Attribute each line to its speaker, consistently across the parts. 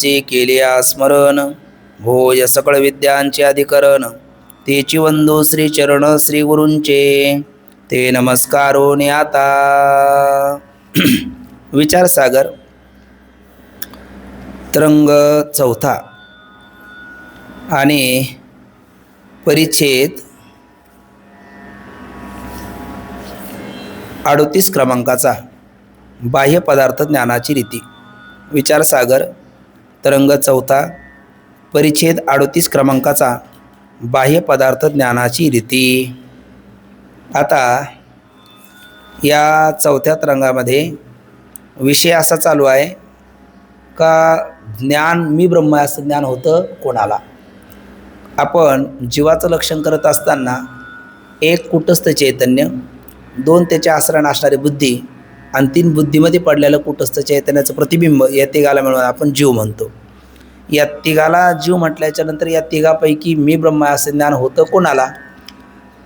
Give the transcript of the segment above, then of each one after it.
Speaker 1: नामांचे केले स्मरण, होय सकळ विद्यांचे अधिकरण, तेची वंदो श्री चरण श्री गुरूंचे, ते नमस्कारो आता. विचारसागर तरंग चौथा आणि परिच्छेद 38 क्रमांकाचा बाह्य पदार्थ ज्ञानाची रीती. विचारसागर तरंग चौथा परिच्छेद 38 क्रमांकाचा बाह्य पदार्थ ज्ञानाची रीती. आता या चौथ्या तरंगामध्ये विषय असा चालू आहे का ज्ञान मी ब्रह्म असं ज्ञान होतं कोणाला. आपण जीवाचं लक्षण करत असताना एक कुटस्थ चैतन्य, दोन त्याच्या आश्रय असणारी बुद्धी आणि तीन बुद्धीमध्ये पडलेलं कुटस्थ चैतन्याचं प्रतिबिंब, या तिघाला मिळून आपण जीव म्हणतो. या तिघाला जीव म्हटल्याच्या नंतर या तिघापैकी मी ब्रह्म असं ज्ञान होतं कोणाला,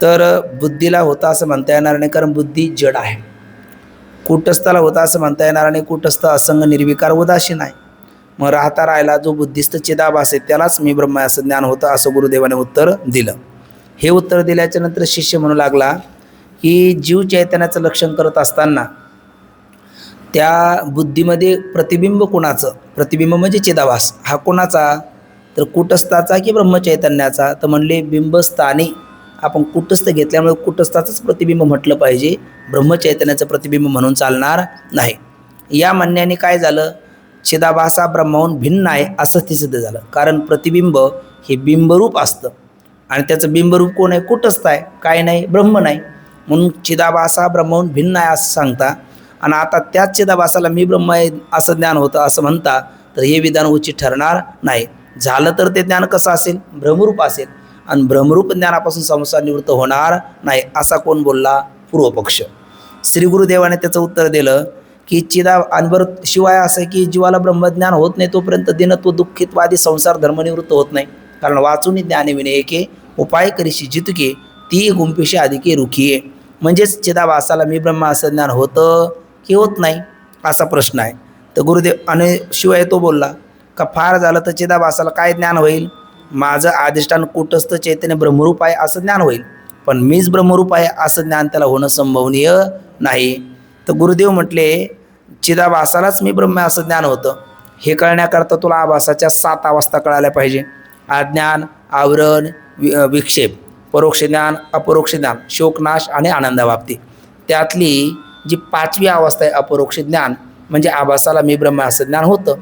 Speaker 1: तर बुद्धीला होतं असं म्हणता येणार नाही, कारण बुद्धी जड आहे. कुटस्थाला होता असं म्हणता येणार नाही, कुटस्थ असंग निर्विकार उदासीन आहे. मग राहिला जो बुद्धिस्त चिदाभास आहे त्यालाच मी ब्रह्म असं ज्ञान होतं असं गुरुदेवाने उत्तर दिलं. हे उत्तर दिल्याच्या नंतर शिष्य म्हणू लागला की जीव चैतन्याचं लक्षण करत असताना त्या बुद्धीमध्ये प्रतिबिंब कोणाचं, प्रतिबिंब म्हणजे चिदाभास हा कोणाचा, तर कुटस्थाचा की ब्रह्मचैतन्याचा. तर म्हणले बिंबस्थानी आपण कुटस्थ घेतल्यामुळे कुटस्थाचंच प्रतिबिंब म्हटलं पाहिजे, ब्रह्मचैतन्याचं प्रतिबिंब म्हणून चालणार नाही. या म्हणण्याने काय झालं, चिदाभास हा ब्रह्माहून भिन्न आहे असं ते सिद्ध झालं. कारण प्रतिबिंब हे बिंबरूप असतं आणि त्याचं बिंबरूप कोण आहे, कुटस्थ आहे, काय नाही, ब्रह्म नाही. म्हणून चिदाभास हा ब्रह्माहून भिन्न आहे असं सांगता आणि आता त्याच चिदाभासाला मी ब्रह्म आहे असं ज्ञान होतं असं म्हणता, तर हे विधान उचित ठरणार नाही. झालं तर ते ज्ञान कसं असेल, भ्रमरूप असेल आणि भ्रमरूप ज्ञानापासून संसार निवृत्त होणार नाही असा कोण बोलला, पूर्वपक्ष. श्री गुरुदेवाने त्याचं उत्तर दिलं की आणि बरं शिवाय असं की जीवाला ब्रह्मज्ञान होत नाही तोपर्यंत दिनत्व दुःखितवादी संसार धर्मनिवृत्त होत नाही. कारण वाचून ज्ञाने विनयके उपाय करीशी जितके ती गुंफीशी अधिके रुखिये. म्हणजेच चिदाभासाला मी ब्रह्म असं ज्ञान होतं की होत नाही असा प्रश्न आहे. तर गुरुदेव आणि शिवाय तो बोलला का फार झालं तर चिदाभासाला काय ज्ञान होईल, माझं अधिष्ठान कुटस्थ चैतन्य ब्रह्मरूप आहे असं ज्ञान होईल, पण मीच ब्रह्मरूप आहे असं ज्ञान त्याला होणं संभवनीय नाही. तर गुरुदेव म्हटले चिदाभासालाच मी ब्रह्म असं ज्ञान होतं. हे कळण्याकरता तुला आभासाच्या 7 अवस्था कळायला पाहिजे. अज्ञान, आवरण, विक्षेप, परोक्ष ज्ञान, अपरोक्ष ज्ञान, शोकनाश आणि आनंदवाप्ती. त्यातली जी 5वी अवस्था आहे अपरोक्ष ज्ञान, म्हणजे आभासाला मी ब्रह्म असं ज्ञान होतं.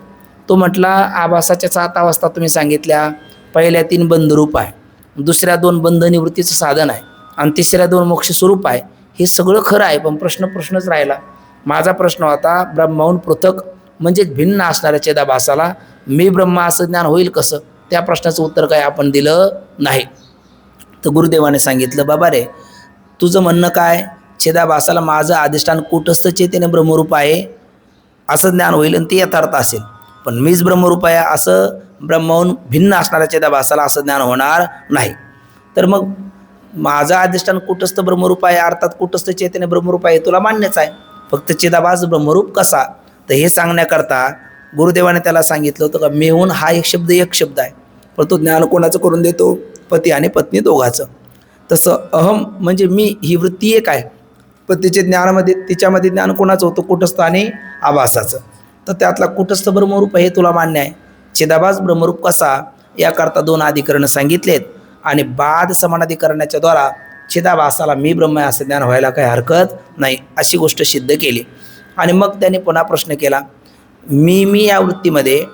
Speaker 1: तो म्हटला आभासाच्या 7 अवस्था तुम्ही सांगितल्या. पहिल्या 3 बंधरूप आहे, दुसऱ्या 2 बंधनिवृत्तीचं साधन आहे आणि तिसऱ्या 2 मोक्ष स्वरूप आहे. हे सगळं खरं आहे, पण प्रश्नच राहिला. माझा प्रश्न होता ब्रह्माहून पृथक म्हणजेच भिन्न असणाऱ्या चिदाभासाला मी ब्रह्म असं ज्ञान होईल कसं, त्या प्रश्नाचं उत्तर काय आपण दिलं नाही. तर गुरुदेवाने सांगितलं बाबा रे, तुझं म्हणणं काय, चिदाभासाला माझं अधिष्ठान कुटस्थ चैतन्य ब्रह्मरूप आहे असं ज्ञान होईल आणि ते यथार्थ असेल, पण मीच ब्रह्मरूप आहे असं ब्रह्माहून भिन्न असणाऱ्या चिदाभासाला असं ज्ञान होणार नाही. तर मग माझं अधिष्ठान कुटस्थ ब्रह्मरूप आहे अर्थात कुटस्थ चैतन्य ब्रह्मरूप आहे तुला मान्यच आहे, फक्त चिदाभास ब्रह्मरूप कसा, तर हे सांगण्याकरता गुरुदेवाने त्याला सांगितलं होतं का मेहून हा एक शब्द आहे, पण तो ज्ञान कोणाचं करून देतो, पती आणि पत्नी दोघाचं. तसं अहम म्हणजे मी ही वृत्ती एक आहे, पण तिचे ज्ञानामध्ये तिच्यामध्ये ज्ञान कोणाचं होतं, कुटस्थ आणि आभासाचं. तर त्यातला कुटस्थ ब्रह्मरूप हे तुला मान्य आहे, चिदाभास ब्रह्मरूप कसा याकरता 2 अधिकरणं सांगितलेत आणि बाद समानाधिकरणाच्या द्वारा चिदाभासाला मी ब्रह्म असं ज्ञान व्हायला काही हरकत नाही अशी गोष्ट सिद्ध केली. आणि मग त्याने पुन्हा प्रश्न केला, मी या वृत्तीमध्ये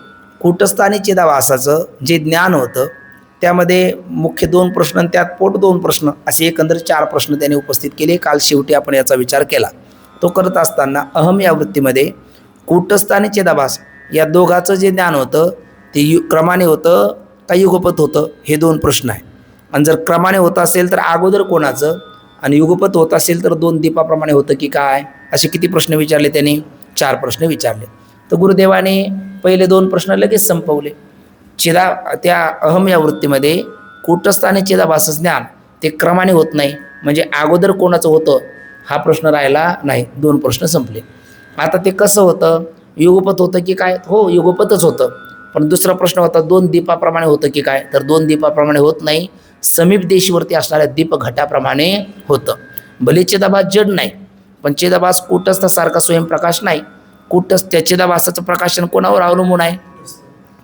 Speaker 1: कुटस्थ आणि चिदाभासाचं जे ज्ञान होतं त्यामध्ये मुख्य 2 प्रश्न आणि त्यात पोट 2 प्रश्न असे एकंदर 4 प्रश्न त्याने उपस्थित केले. काल शेवटी आपण याचा विचार केला. तो करत असताना अहम या वृत्तीमध्ये कुटस्थ आणि चिदाभास या दोघाचं जे ज्ञान होतं ते क्रमाने होतं का युगपत होतं, हे 2 प्रश्न आहे. आणि जर क्रमाने होत असेल तर अगोदर कोणाचं आणि युगपत होत असेल तर 2 दीपाप्रमाणे होतं की काय, असे किती प्रश्न विचारले त्यांनी, 4 प्रश्न विचारले. तर गुरुदेवाने पहिले 2 प्रश्न लगेच संपवले. त्या अहम या वृत्तीमध्ये कुटस्थ आणि चिदाभास ज्ञान ते क्रमाने होत नाही, म्हणजे अगोदर कोणाचं होतं हा प्रश्न राहिला नाही, 2 प्रश्न संपले. आता ते कसं होतं, युगपत होतं की काय, हो युगपतच होतं, पण दुसरा प्रश्न होता 2 दीपाप्रमाणे होतं की काय, तर 2 दीपाप्रमाणे होत नाही, समीप देशीवरती असणाऱ्या दीपघटाप्रमाणे होतं. भले चिदाभास जड नाही, पण चिदाभास कूटस्थासारखा स्वयंप्रकाश नाही. त्या चिदाभासाचं प्रकाशन कोणावर अवलंबून आहे,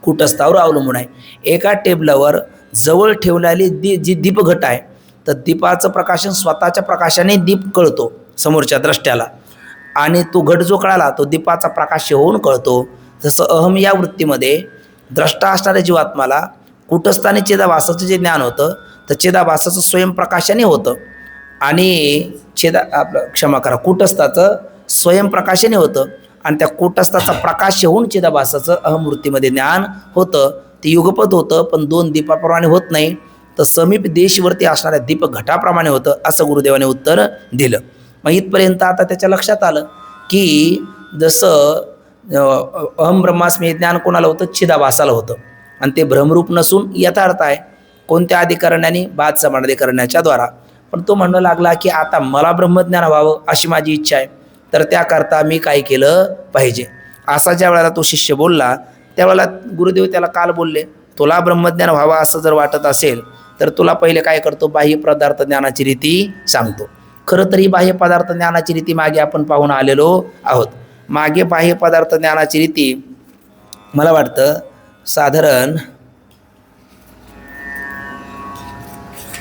Speaker 1: कूटस्थावर अवलंबून आहे. एका टेबलावर जवळ ठेवलेली जी दीपघट आहे, तर दीपाचं प्रकाशन स्वतःच्या प्रकाशाने दीप कळतो समोरच्या द्रष्ट्याला, आणि तो घट जो कळाला तो दीपाचा प्रकाश होऊन कळतो. तसं अहम या वृत्तीमध्ये द्रष्टा असणाऱ्या जीवात्माला कूटस्थाने चिदाभासाचं जे ज्ञान होतं, तर चिदाभासाचं स्वयंप्रकाशाने होतं, आणि कूटस्थाचं स्वयंप्रकाशाने होतं, आणि त्या कूटस्थाचा प्रकाश होऊन चिदाभासाचं अहमवृत्तीमध्ये ज्ञान होतं. ते युगपत होतं, पण 2 दीपाप्रमाणे होत नाही, तर समीप देशवरती असणाऱ्या दीपघटाप्रमाणे होतं, असं गुरुदेवाने उत्तर दिलं. मग इथपर्यंत आता त्याच्या लक्षात आलं की जसं अहम ब्रह्मास्मी ज्ञान कोणाला होतं, चिदाभासाला होतं, आणि ते भ्रमरूप नसून यथार्थ आहे. कोणत्या अधिकरणाने, बाद समानाधिकरणाच्या द्वारा. पण तो म्हणू लागला की आता मला ब्रह्मज्ञान व्हावं अशी माझी इच्छा आहे, तर त्याकरता मी काय केलं पाहिजे. असा ज्या वेळेला तो शिष्य बोलला, त्यावेळेला गुरुदेव त्याला काल बोलले, तुला ब्रह्मज्ञान व्हावं असं जर वाटत असेल तर तुला पहिले काय करतो, बाह्य पदार्थ ज्ञानाची रीती सांगतो. खरं तर ही बाह्य पदार्थ ज्ञानाची रीती मागे आपण पाहून आलेलो आहोत. मागे बाह्य पदार्थ ज्ञानाची रीती मला वाटतं साधारण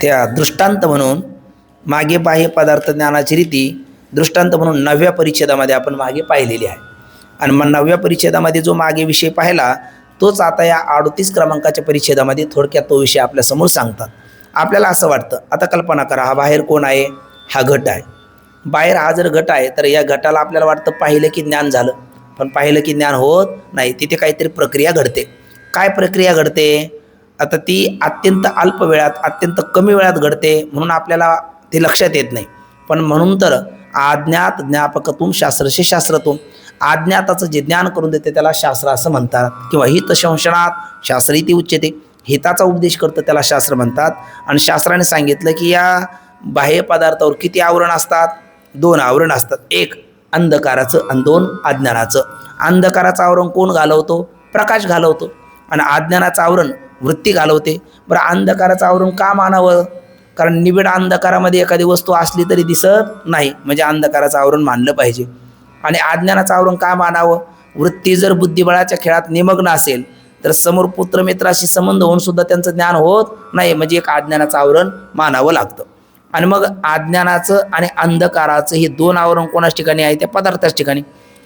Speaker 1: त्या दृष्टांत म्हणून, मागे बाह्य पदार्थ ज्ञानाची रीती दृष्टांत म्हणून 9व्या परिच्छेदामध्ये आपण मागे पाहिलेली आहे. आणि मग 9व्या परिच्छेदामध्ये जो मागे विषय पाहिला तोच आता या 38 क्रमांकाच्या परिच्छेदामध्ये थोडक्यात तो विषय आपल्यासमोर सांगतात. आपल्याला असं वाटतं, आता कल्पना करा, हा बाहेर कोण आहे, हा घट आहे. बाहेर हा जर घट आहे तर या घटाला आपल्याला वाटतं पाहिलं की ज्ञान झालं, पण पाहिलं की ज्ञान होत नाही, तिथे काहीतरी प्रक्रिया घडते. काय प्रक्रिया घडते, आता ती अत्यंत अल्प वेळात, अत्यंत कमी वेळात घडते, म्हणून आपल्याला ते लक्षात येत नाही. पण म्हणून तर अज्ञात ज्ञापकत्वम शास्त्रशे शास्त्रत्वम, अज्ञाताचं जे ज्ञान करून देते त्याला शास्त्र असं म्हणतात, किंवा हित संशनात शास्त्र इति उच्यते, हिताचा उपदेश करतं त्याला शास्त्र म्हणतात. आणि शास्त्राने सांगितलं की या बाह्य पदार्थावर किती आवरण असतात, 2 आवरण असतात, 1 अंधकाराचं आणि 2 अज्ञानाचं. अंधकाराचं आवरण कोण घालवतो, प्रकाश घालवतो, आणि अज्ञानाचं आवरण वृत्ती घालवते. बरं, अंधकाराचं आवरण का मानावं, कारण निबिड अंधकारामध्ये एखादी वस्तू असली तरी दिसत नाही, म्हणजे अंधकाराचं आवरण मानलं पाहिजे. आणि अज्ञानाचं आवरण का मानावं, वृत्ती जर बुद्धिबळाच्या खेळात निमग्न असेल तर समोर पुत्रमित्राशी संबंध होऊन सुद्धा त्यांचं ज्ञान होत नाही, म्हणजे एक अज्ञानाचं आवरण मानावं लागतं. आणि मग अज्ञानाचं आणि अंधकाराचं हे 2 आवरण कोणाच ठिकाणी आहे, त्या पदार्थाच ठिकाणी.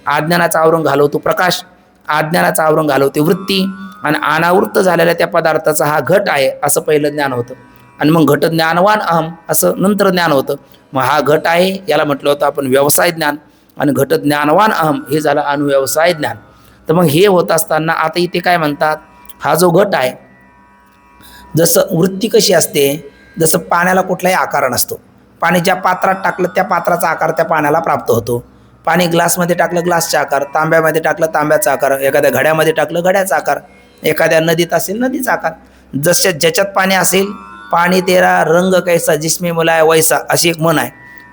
Speaker 1: अज्ञानाचं आवरण घालवतो प्रकाश, अज्ञानाचं आवरण घालवते वृत्ती, आणि अनावृत्त झालेल्या त्या पदार्थाचा हा घट आहे असं पहिलं ज्ञान होतं. आणि मग घट ज्ञानवान अहम असं नंतर ज्ञान होतं. मग हा घट आहे याला म्हटलं होतं आपण व्यवसाय ज्ञान, आणि घट ज्ञानवान अहम हे झालं अनुव्यवसाय ज्ञान. तर मग हे होत असताना आता इथे काय म्हणतात, हा जो घट आहे, जसं वृत्ती कशी असते, जसं पाण्याला कुठलाही आकार नसतो, पाणी ज्या पात्रात टाकलं त्या पात्राचा आकार त्या पाण्याला प्राप्त होतो. पाणी ग्लासमध्ये टाकलं ग्लासचा आकार, तांब्यामध्ये टाकलं तांब्याचा आकार, एखाद्या घड्यामध्ये टाकलं घड्याचा आकार, एखाद्या नदीत असेल नदीचा आकार. जसं ज्याच्यात पाणी असेल, पाणी तेरा रंग कैसा जिसमें मुलाय वैसा अशी एक म्हण आहे,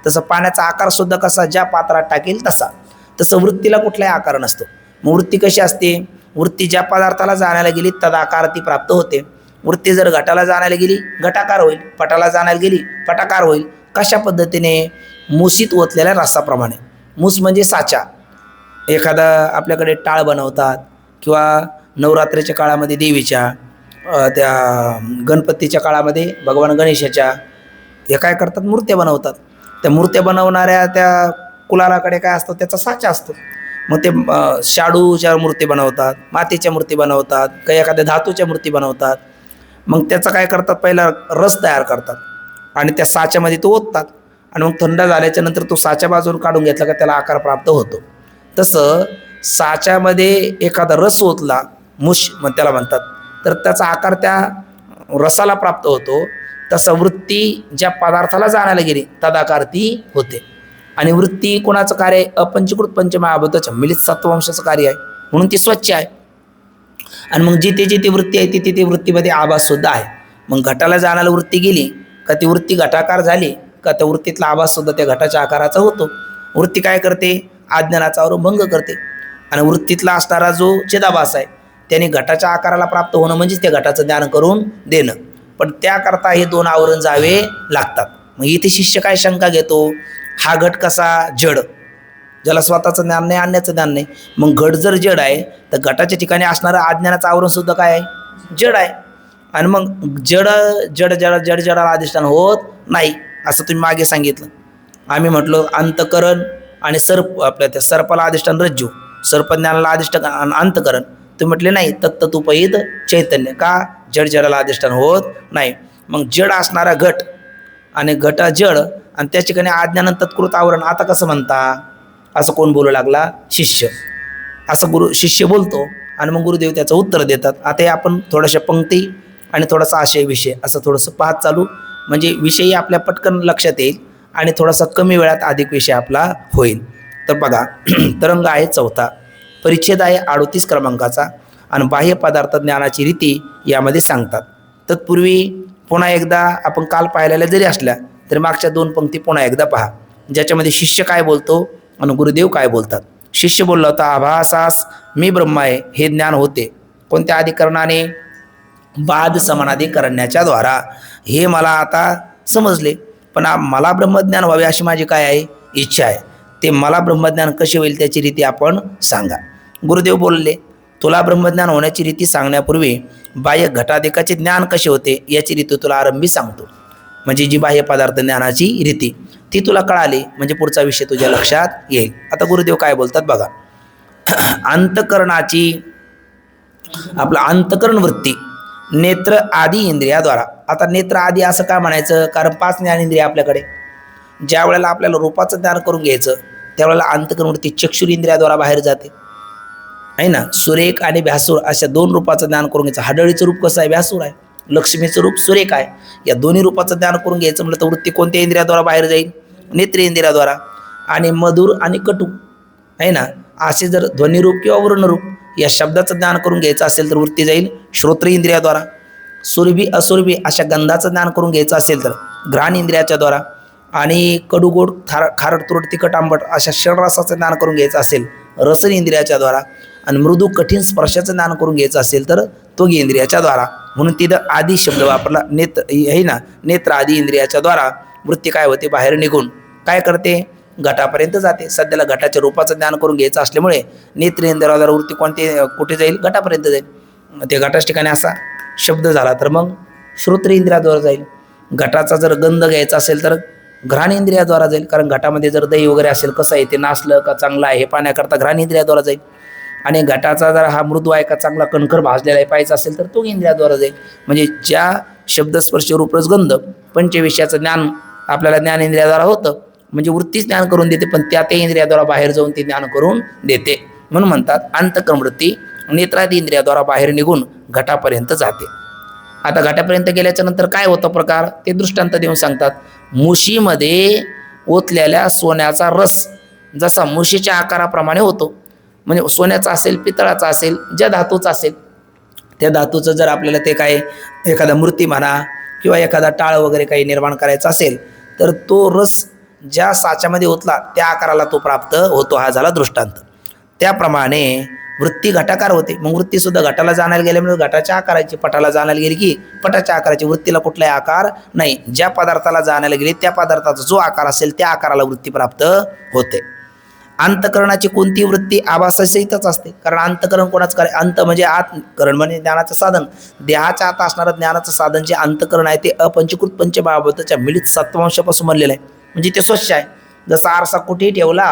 Speaker 1: तसं पाण्याचा आकारसुद्धा कसा ज्या पात्रात टाकेल तसा. तसं वृत्तीला कुठलाही आकार नसतो. मग वृत्ती कशी असते, वृत्ती ज्या पदार्थाला जाण्याला गेली तदाकार ती प्राप्त होते. वृत्ती जर घटाला जाण्याला गेली घटाकार होईल, पटाला जाण्याला गेली पटाकार होईल. कशा पद्धतीने, मुसीत ओतलेल्या रसाप्रमाणे. मूस म्हणजे साचा. एखादा आपल्याकडे टाळ बनवतात, किंवा नवरात्रीच्या काळामध्ये देवीच्या, त्या गणपतीच्या काळामध्ये भगवान गणेशाच्या, हे काय करतात, मूर्त्या बनवतात. त्या मूर्त्या बनवणाऱ्या त्या कुलालाकडे काय असतं, त्याचा साचा असतो. मग ते शाडूच्या मूर्ती बनवतात, मातीच्या मूर्ती बनवतात, काही एखाद्या धातूच्या मूर्ती बनवतात. मग त्याचं काय करतात, पहिला रस तयार करतात आणि त्या साच्यामध्ये तो ओततात, आणि मग थंड झाल्याच्या नंतर तो साच्या बाजून काढून घेतला का त्याला आकार प्राप्त होतो. तसं साच्यामध्ये एखादा रस ओतला, मुश मग त्याला म्हणतात, तर त्याचा आकार त्या रसाला प्राप्त होतो. तसं वृत्ती ज्या पदार्थाला जाण्याला गेली तदाकार ती होते. आणि वृत्ती कोणाचं कार्य आहे, अपंचीकृत पंचमहाभूताच्या मिलित सत्वंशाचं कार्य आहे, म्हणून ती स्वच्छ आहे. आणि मग जिथे जिथे वृत्ती आहे तिथे ती वृत्तीमध्ये आभाससुद्धा आहे. मग घटाला जाण्याला वृत्ती गेली का ती वृत्ती घटाकार झाली का त्या वृत्तीतला आभाससुद्धा त्या घटाच्या आकाराचा होतो. वृत्ती काय करते, अज्ञानाचा भंग करते. आणि वृत्तीतला असणारा जो चिदाभास आहे त्याने घटाच्या आकाराला प्राप्त होणं म्हणजेच त्या घटाचं ज्ञान करून देणं. पण त्याकरता हे दोन आवरण जावे लागतात. मग इथे शिष्य काय शंका घेतो, हा घट कसा जड, ज्याला स्वतःचं ज्ञान नाही, आणण्याचं ज्ञान नाही. मग घट जर जड आहे तर घटाच्या ठिकाणी असणारं अज्ञानाचं आवरण सुद्धा काय आहे, जड आहे. आणि मग जड जड जड जड जडाला अधिष्ठान होत नाही असं तुम्ही मागे सांगितलं. आम्ही म्हटलो अंतकरण आणि सर्प, आपल्या त्या सर्पाला अधिष्ठान रज्जू, सर्पज्ञानाला अधिष्ठान अंतकरण. तुम्ही म्हटले नाही, तत्तुपहित चैतन्य, का जड जडाला अधिष्ठान होत नाही. मग जड असणारा घट आणि घटा जड आणि त्या ठिकाणी अज्ञान तत्कृत आवरण, आता कसं म्हणता, असं कोण बोलू लागला, शिष्य. असं शिष्य बोलतो आणि मग गुरुदेव त्याचं उत्तर देतात. आता हे आपण थोड्याशा पंक्ती आणि थोडासा आशय विषय असं थोडंसं पाहत चालू, म्हणजे विषयही आपल्या पटकन लक्षात येईल आणि थोडासा कमी वेळात अधिक विषय आपला होईल. तर बघा, तरंग आहे 4, परिच्छेद आहे 38 क्रमांकाचा आणि बाह्य पदार्थ ज्ञानाची रीती यामध्ये सांगतात. तत्पूर्वी पुन्हा एकदा आपण काल पाहिलेल्या जरी असल्या तरी मागच्या 2 पंक्ती पुन्हा एकदा पहा, ज्याच्यामध्ये शिष्य काय बोलतो आणि गुरुदेव काय बोलतात. शिष्य बोलला होता, आभासास मी ब्रह्म आहे हे ज्ञान होते. कोणत्या अधिकरणाने, बाद समानाधिकरण्याच्या द्वारा. हे मला आता समजले, पण मला ब्रह्मज्ञान व्हावे अशी माझी काय आहे, इच्छा आहे. ते मला ब्रह्मज्ञान कसे होईल त्याची रीती आपण सांगा. गुरुदेव बोलले, तुला ब्रह्मज्ञान होण्याची रीती सांगण्यापूर्वी बाह्य घटाधिकाचे ज्ञान कसे होते याची रीती तुला आरंभी सांगतो. म्हणजे जी बाह्य पदार्थ ज्ञानाची रीती ती तुला कळाली म्हणजे पुढचा विषय तुझ्या लक्षात येईल. आता गुरुदेव काय बोलतात बघा. अंतकरणाची, आपला अंतकरण वृत्ती नेत्र आदी इंद्रियाद्वारा. आता नेत्र आदी असं का म्हणायचं, कारण 5 ज्ञानेंद्रिय आपल्याकडे. ज्या वेळेला आपल्याला रूपाचं ज्ञान करून घ्यायचं त्यावेळेला अंतकरण वृत्ती चक्षुर इंद्रियाद्वारा बाहेर जाते, आहे ना. सुरेख आणि भ्यासूर अशा 2 रूपाचं ज्ञान करून घ्यायचं. हाडळीचं रूप कसं आहे, भ्यासूर आहे. लक्ष्मीचं रूप सुरेख आहे. या दोन्ही रूपाचं ज्ञान करून घ्यायचं म्हटलं तर वृत्ती कोणत्या इंद्रियाद्वारा बाहेर जाईल, नेत्रेंद्रियाद्वारा. आणि मधुर आणि कटू, आहे ना, असे जर ध्वनिरूप किंवा वर्णरूप या शब्दाचं ज्ञान करून घ्यायचं असेल तर वृत्ती जाईल श्रोत्र इंद्रियाद्वारा. सुरभी असुरभी अशा गंधाचं ज्ञान करून घ्यायचं असेल तर घ्राण इंद्रियाच्या द्वारा. आणि कडूगोड खारट तुरट तिखट आंबट अशा षडरसाचं ज्ञान करून घ्यायचं असेल रसन इंद्रियाच्या द्वारा. आणि मृदू कठीण स्पर्शाचं ज्ञान करून घ्यायचं असेल तर त्वगी इंद्रियाच्या द्वारा. म्हणून तिथं आदी शब्द वापरला, आहे ना, नेत्र आदी इंद्रियाच्या द्वारा वृत्ती काय होते, बाहेर निघून काय करते, घटापर्यंत जाते. सध्याला घटाच्या रूपाचं ज्ञान करून घ्यायचं असल्यामुळे नेत्रेंद्रियाद्वारा वृत्ती कुठे जाईल, घटापर्यंत जाईल. ते घटाच्या ठिकाणी असा शब्द झाला तर मग श्रोत्र इंद्रियाद्वारा जाईल. घटाचा जर गंध घ्यायचा असेल तर घ्राण इंद्रियाद्वारा जाईल, कारण घटामध्ये जर दही वगैरे असेल कसं आहे, ते नासलं का चांगलं आहे हे पाहण्याकरता घ्राण इंद्रियाद्वारा जाईल. आणि घटाचा जर हा मृदू आहे का चांगला कणखर भाजलेला आहे पाहायचा असेल तर तो इंद्रियाद्वारा जाईल. म्हणजे ज्या शब्दस्पर्श रूपरसगंध पंचविषयाचं ज्ञान आपल्याला ज्ञानेंद्रियाद्वारा होतं, म्हणजे वृत्तीच ज्ञान करून देते, पण त्या इंद्रियाद्वारा बाहेर जाऊन ते ज्ञान करून देते. म्हणून म्हणतात अंतकरण वृत्ती नेत्रादी इंद्रियाद्वारा बाहेर निघून घटापर्यंत जाते. आता घटापर्यंत गेल्याच्या नंतर काय होतं प्रकार ते दृष्टांत देऊन सांगतात. मुशीमध्ये ओतलेल्या सोन्याचा रस जसा मुशीच्या आकाराप्रमाणे होतो, म्हणजे सोन्याचा असेल, पितळाचा असेल, ज्या धातूचा असेल त्या धातूचं जर आपल्याला ते काय एखादा मूर्ती म्हणा किंवा एखादा टाळ वगैरे काही निर्माण करायचा असेल तर तो रस ज्या साच्यामध्ये ओतला त्या आकाराला तो प्राप्त होतो. हा झाला दृष्टांत. त्याप्रमाणे वृत्ती घटाकार होते. मग वृत्तीसुद्धा घटाला जाणायला गेल्यामुळे घटाच्या आकाराची, पटाला जाणायला गेली की पटाच्या आकाराची. वृत्तीला कुठलाही आकार नाही. ज्या पदार्थाला जाणायला गेली त्या पदार्थाचा जो आकार असेल त्या आकाराला वृत्ती प्राप्त होते. अंतकरणाची कोणती वृत्ती आभासासहितच असते, कारण अंतकरण कोणाचं काय, अंत म्हणजे आतकरण म्हणजे ज्ञानाचं साधन. देहाच्या आत असणारं ज्ञानाचं साधन जे अंतकरण आहे ते अपंचीकृत पंचमहाभूताच्या मिलित सत्वांशापासून बनलेलं आहे. म्हणजे ते स्वच्छ आहे. जसा आरसा कुठेही ठेवला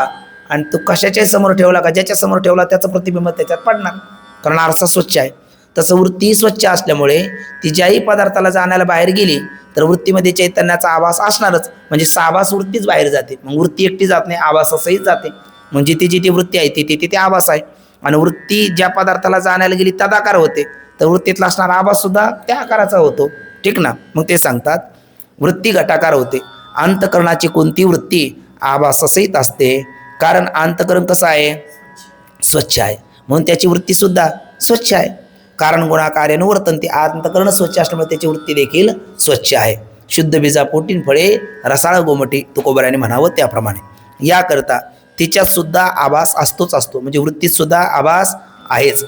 Speaker 1: आणि तो कशाच्याही समोर ठेवला का ज्याच्या समोर ठेवला त्याचं प्रतिबिंब त्याच्यात पडणार, कारण आरसा स्वच्छ आहे. तसं वृत्ती स्वच्छ असल्यामुळे ती ज्याही पदार्थाला जाण्याला बाहेर गेली तर वृत्तीमध्ये चैतन्याचा आभास असणारच, म्हणजे साभास वृत्तीच बाहेर जाते. मग वृत्ती एकटी जात नाही, आभासासहित जाते. म्हणजे ती जी वृत्ती आहे ती तिथे आभास आहे. आणि वृत्ती ज्या पदार्थाला जाण्याला गेली तदाकार होते तर वृत्तीतला असणारा आभास सुद्धा त्या आकाराचा होतो. ठीक ना. मग ते सांगतात वृत्ती घटाकार होते. अंतकरणाची कोणती वृत्ती आभासासहित असते, कारण अंतकरण कसं आहे, स्वच्छ आहे, म्हणून त्याची वृत्ती सुद्धा स्वच्छ आहे. कारण गुणाकार्याने वर्तन ते अंतकरण स्वच्छ असल्यामुळे त्याची वृत्ती देखील स्वच्छ आहे. शुद्ध बीजा पोटीन फळे रसाळ गोमटी तुकोबराने म्हणावं त्याप्रमाणे. याकरता तिच्यात सुद्धा आभास असतोच असतो, म्हणजे वृत्तीत सुद्धा आभास आहेच.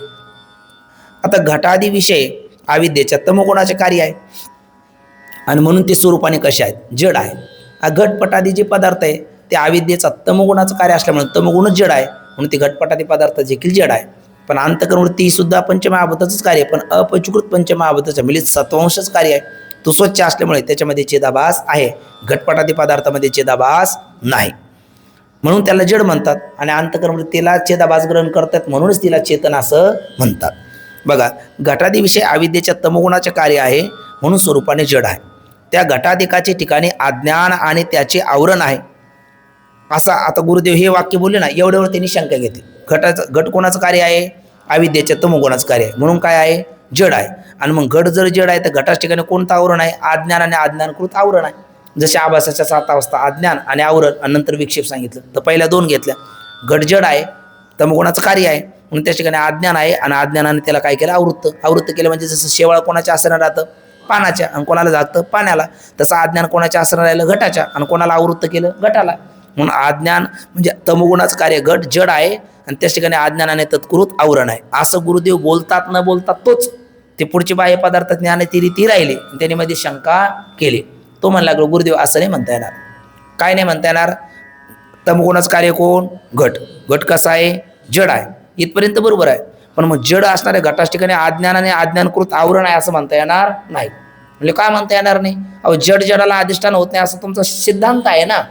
Speaker 1: आता घटादी विषय अविद्येच्या तमोगुणाचे कार्य आहे आणि म्हणून ते स्वरूपाने कसे आहेत, जड आहे. हा घटपटादी जे पदार्थ आहे ते अविद्येचा तमोगुणाचं कार्य असल्यामुळे तमोगुणच जड आहे, म्हणून ते घटपटादी पदार्थ देखील जड आहे. पण अंतःकरण वृत्ती सुद्धा पंचमहाभूताचंच कार्य आहे, पण अपंचीकृत पंचमहाभूताचं म्हणजे सत्वांशच कार्य आहे. तो स्वच्छ असल्यामुळे त्याच्यामध्ये छेदाभास आहे, घटपटादी पदार्थामध्ये छेदाभास नाही, म्हणून त्याला जड म्हणतात. आणि अंतःकरण वृत्तीला छेदाभास ग्रहण करतात, म्हणूनच तिला चेतन असं म्हणतात. बघा, घटादी विषय अविद्येच्या तमोगुणाचे कार्य आहे म्हणून स्वरूपाने जड आहे. त्या घटाधिकाचे ठिकाणी अज्ञान आणि त्याचे आवरण आहे. असा आता गुरुदेव हे वाक्य बोलले ना, एवढ्यावर त्यांनी शंका घेतली. घट कोणाचं कार्य आहे, अविद्येच्या तमोगुणाचं कार्य आहे, म्हणून काय आहे, जड आहे. आणि मग घट जर जड आहे तर घटाच्या ठिकाणी कोणतं आवरण आहे, अज्ञान आणि अज्ञानकृत आवरण आहे. जसे आभासाच्या 7 अवस्था अज्ञान आणि आवरण आणि नंतर विक्षेप सांगितलं, तर पहिल्या 2 घेतल्या. घट जड आहे, तमोगुणाचं कार्य आहे, म्हणून त्या ठिकाणी अज्ञान आहे आणि अज्ञानाने त्याला काय केलं, आवृत्त केलं. म्हणजे जसं शेवाळ कोणाच्या आसनात राहतं, पानाच्या, आणि कोणाला जागतं, पाण्याला. तसं अज्ञान कोणाच्या आसनात राहिलं, घटाच्या, आणि कोणाला आवृत्त केलं, घटाला. म्हणून अज्ञान म्हणजे तमोगुणाचं कार्य घट जड आहे आणि त्याच ठिकाणी अज्ञानाने तत्कृत आवरण आहे, असं गुरुदेव बोलतात न बोलतात तोच. ते पुढचे बाह्य पदार्थ ज्ञान ती रीती राहिली, त्यांनी मध्ये शंका केली. तो म्हणला गुरुदेव असं नाही म्हणता येणार. काय नाही म्हणता येणार, तमोगुणाचं कार्य कोण, घट कसा आहे, जड आहे, इथपर्यंत बरोबर आहे. पण मग जड असणाऱ्या घटाच्या ठिकाणी अज्ञानाने अज्ञानकृत आवरण आहे असं म्हणता येणार नाही. म्हणजे काय म्हणता येणार नाही, अहो जड जडाला अधिष्ठान होत नाही असं तुमचा सिद्धांत आहे ना.